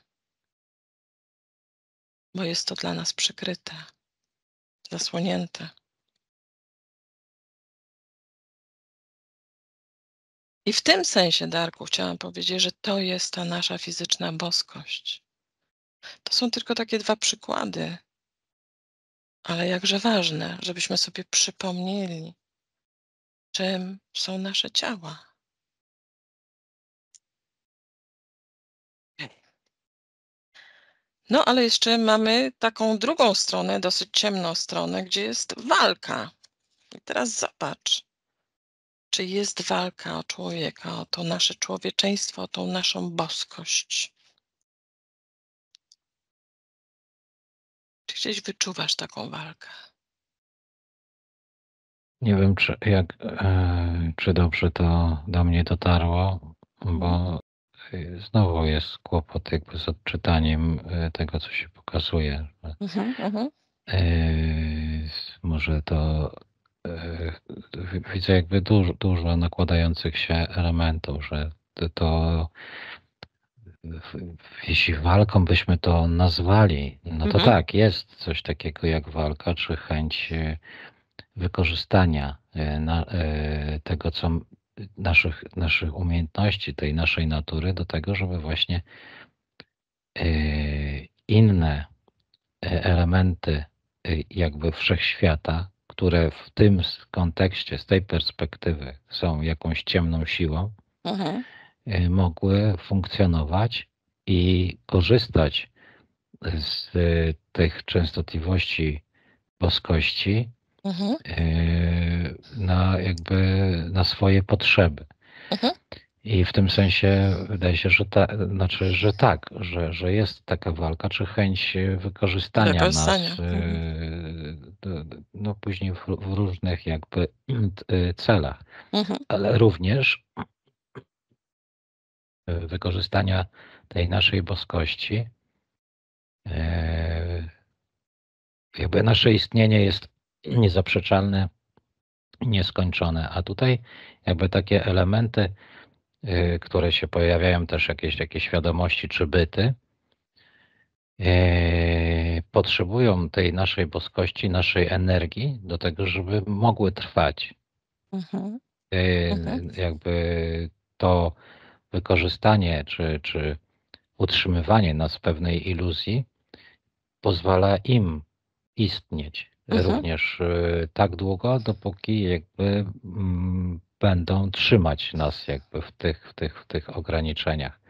bo jest to dla nas przykryte, zasłonięte. I w tym sensie, Darku, chciałam powiedzieć, że to jest ta nasza fizyczna boskość. To są tylko takie 2 przykłady, ale jakże ważne, żebyśmy sobie przypomnieli, czym są nasze ciała. No, ale jeszcze mamy taką drugą stronę, dosyć ciemną stronę, gdzie jest walka. I teraz zobacz, czy jest walka o człowieka, o to nasze człowieczeństwo, o tą naszą boskość. Czy gdzieś wyczuwasz taką walkę? nie wiem, czy dobrze to do mnie dotarło, Mhm, bo znowu jest kłopot jakby z odczytaniem tego, co się pokazuje. mhm, mhm, Może to widzę jakby dużo nakładających się elementów, że to jeśli walką byśmy to nazwali, no to mhm, tak, jest coś takiego jak walka, czy chęć wykorzystania tego, co naszych umiejętności, tej naszej natury do tego, żeby właśnie inne elementy jakby wszechświata, które w tym kontekście, z tej perspektywy są jakąś ciemną siłą, mogły funkcjonować i korzystać z tych częstotliwości boskości na swoje potrzeby. I w tym sensie wydaje się, że że jest taka walka, czy chęć wykorzystania nas no później w różnych jakby celach, ale również wykorzystania tej naszej boskości. Jakby nasze istnienie jest niezaprzeczalne, nieskończone, a tutaj jakby takie elementy, które się pojawiają, też jakieś takie świadomości czy byty, potrzebują tej naszej boskości, naszej energii do tego, żeby mogły trwać. Jakby to wykorzystanie czy utrzymywanie nas w pewnej iluzji pozwala im istnieć również tak długo, dopóki jakby będą trzymać nas jakby w tych ograniczeniach.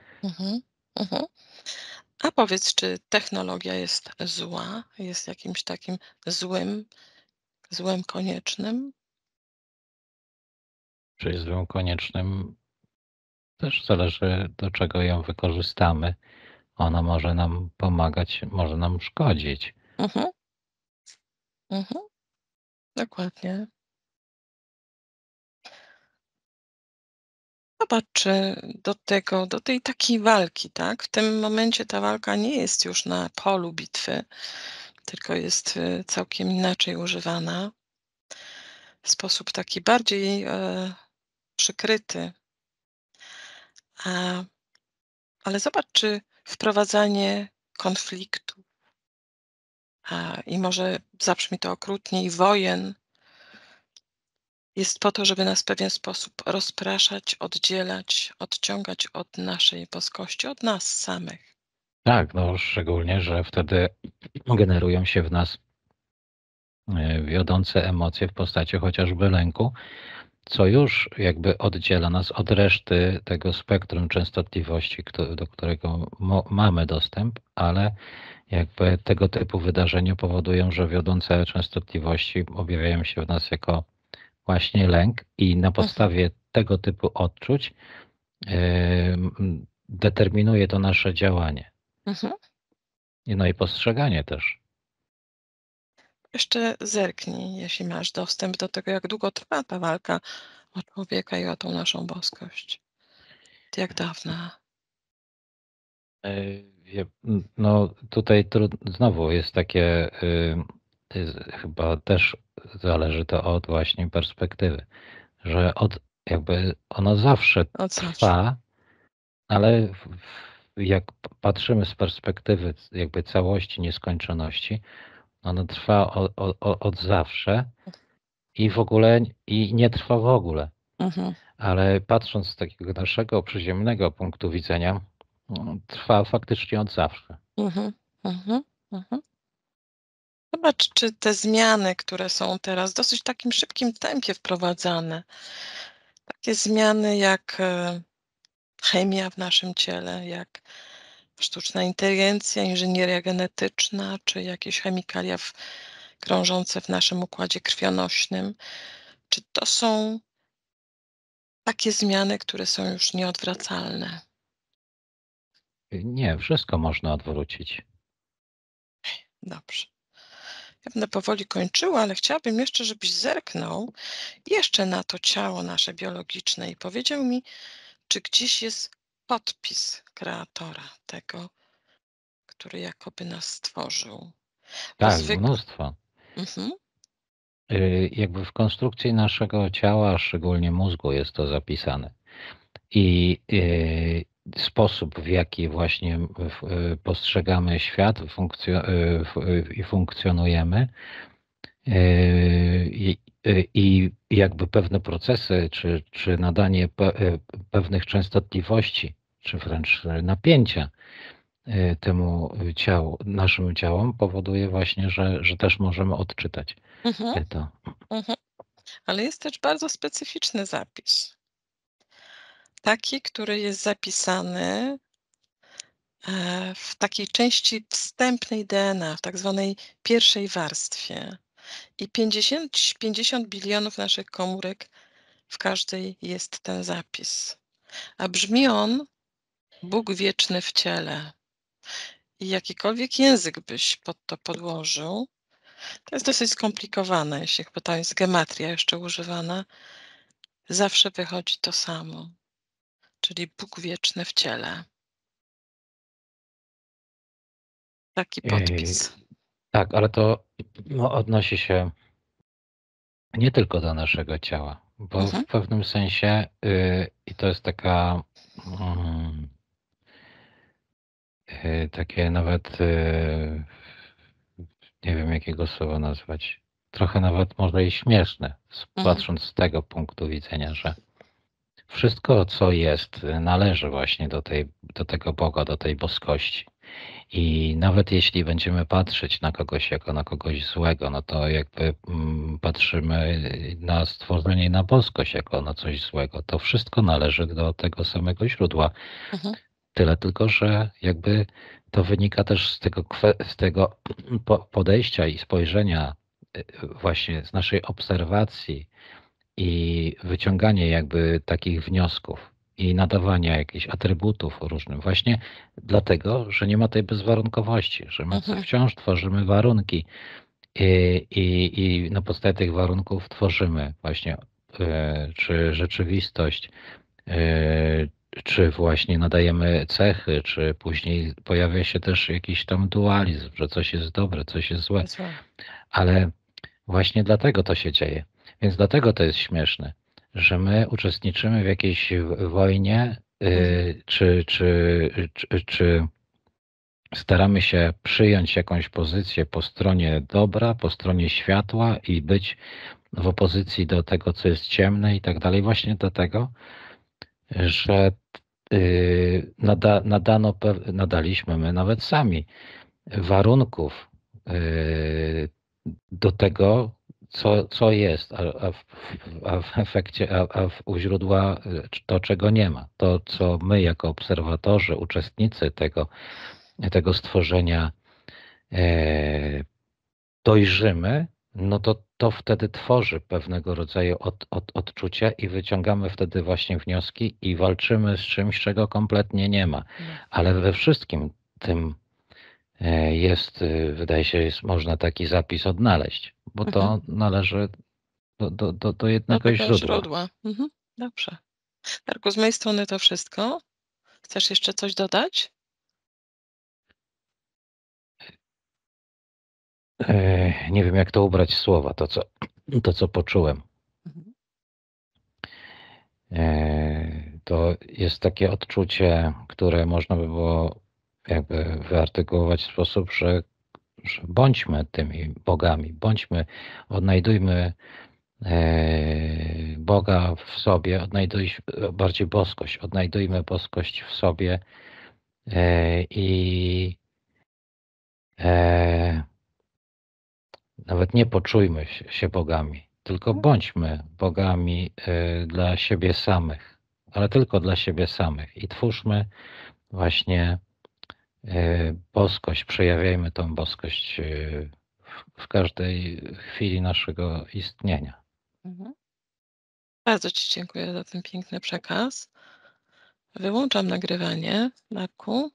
A powiedz, czy technologia jest zła? Jest jakimś takim złem koniecznym? Czy jest złem koniecznym? Też zależy, do czego ją wykorzystamy. Ona może nam pomagać, może nam szkodzić. Dokładnie. Zobacz, czy do tej takiej walki, tak? W tym momencie ta walka nie jest już na polu bitwy, tylko jest całkiem inaczej używana. W sposób taki bardziej przykryty. Ale zobacz, czy wprowadzanie konfliktu i może zabrzmi to okrutniej, wojen jest po to, żeby nas w pewien sposób rozpraszać, oddzielać, odciągać od naszej boskości, od nas samych. Tak, no szczególnie, że wtedy generują się w nas wiodące emocje w postaci chociażby lęku, co już jakby oddziela nas od reszty tego spektrum częstotliwości, do którego mamy dostęp, ale jakby tego typu wydarzenia powodują, że wiodące częstotliwości objawiają się w nas jako właśnie lęk i na podstawie tego typu odczuć determinuje to nasze działanie. No i postrzeganie też. Jeszcze zerknij, jeśli masz dostęp do tego, jak długo trwa ta walka o człowieka i o tą naszą boskość. Jak dawna? No tutaj znowu jest takie, chyba też zależy to od właśnie perspektywy, że jakby ono zawsze trwa, ale jak patrzymy z perspektywy jakby całości, nieskończoności, ono trwa od zawsze i w ogóle i nie trwa w ogóle. Ale patrząc z takiego naszego przyziemnego punktu widzenia, trwa faktycznie od zawsze. Zobacz, czy te zmiany, które są teraz w dosyć takim szybkim tempie wprowadzane, takie zmiany jak chemia w naszym ciele, jak sztuczna inteligencja, inżynieria genetyczna, czy jakieś chemikalia krążące w naszym układzie krwionośnym, czy to są takie zmiany, które są już nieodwracalne? Nie, wszystko można odwrócić. Dobrze. Ja będę powoli kończyła, ale chciałabym jeszcze, żebyś zerknął jeszcze na to ciało nasze biologiczne i powiedział mi, czy gdzieś jest podpis kreatora, tego, który jakoby nas stworzył. Tak, mnóstwo. Jakby w konstrukcji naszego ciała, szczególnie mózgu, jest to zapisane. I sposób, w jaki właśnie postrzegamy świat i funkcjonujemy, i jakby pewne procesy, czy nadanie pewnych częstotliwości, czy wręcz napięcia temu naszym ciałom powoduje właśnie, że też możemy odczytać Mhm, to. mhm. Ale jest też bardzo specyficzny zapis. Taki, który jest zapisany w takiej części wstępnej DNA, w tak zwanej pierwszej warstwie. I 50 bilionów naszych komórek, w każdej jest ten zapis. A brzmi on: Bóg wieczny w ciele. I jakikolwiek język byś pod to podłożył, to jest dosyć skomplikowane, bo tam jest gematria jeszcze używana, zawsze wychodzi to samo, czyli Bóg wieczny w ciele. Taki podpis. Tak, ale to odnosi się nie tylko do naszego ciała, bo w Mhm, pewnym sensie, i to jest taka, takie nawet, nie wiem jakiego słowa nazwać, trochę nawet może i śmieszne, mhm, patrząc z tego punktu widzenia, że wszystko, co jest, należy właśnie do tego Boga, do tej boskości. I nawet jeśli będziemy patrzeć na kogoś jako na kogoś złego, no to jakby patrzymy na stworzenie i na boskość jako na coś złego. To wszystko należy do tego samego źródła. mhm, Tyle tylko, że jakby to wynika też z tego podejścia i spojrzenia właśnie z naszej obserwacji i wyciąganie jakby takich wniosków i nadawania jakichś atrybutów różnym. Właśnie dlatego, że nie ma tej bezwarunkowości, że my mhm, wciąż tworzymy warunki i na podstawie tych warunków tworzymy właśnie czy rzeczywistość, czy właśnie nadajemy cechy, czy później pojawia się też jakiś tam dualizm, że coś jest dobre, coś jest złe. złe. Ale właśnie dlatego to się dzieje. Więc dlatego to jest śmieszne, że my uczestniczymy w jakiejś wojnie, Mhm, czy staramy się przyjąć jakąś pozycję po stronie dobra, po stronie światła i być w opozycji do tego, co jest ciemne i tak dalej. Właśnie dlatego, że nadaliśmy my nawet sami warunków do tego, co jest, a w efekcie, u źródła to, czego nie ma. To, co my jako obserwatorzy, uczestnicy tego stworzenia dojrzymy, no to wtedy tworzy pewnego rodzaju odczucia i wyciągamy wtedy właśnie wnioski i walczymy z czymś, czego kompletnie nie ma. no. Ale we wszystkim tym jest, wydaje się, można taki zapis odnaleźć, bo Mhm. to należy do Do jednego tego źródła. źródła. Mhm. Dobrze. Darku, z mojej strony to wszystko. Chcesz jeszcze coś dodać? Nie wiem, jak to ubrać w słowa, to co poczułem. Mhm. To jest takie odczucie, które można by było jakby wyartykułować w sposób, że bądźmy tymi bogami, odnajdujmy Boga w sobie, bardziej boskość, odnajdujmy boskość w sobie i nawet nie poczujmy się bogami, tylko bądźmy bogami dla siebie samych, ale tylko dla siebie samych i twórzmy właśnie boskość, przejawiajmy tą boskość w każdej chwili naszego istnienia. Mhm. Bardzo Ci dziękuję za ten piękny przekaz. Wyłączam nagrywanie, Darku.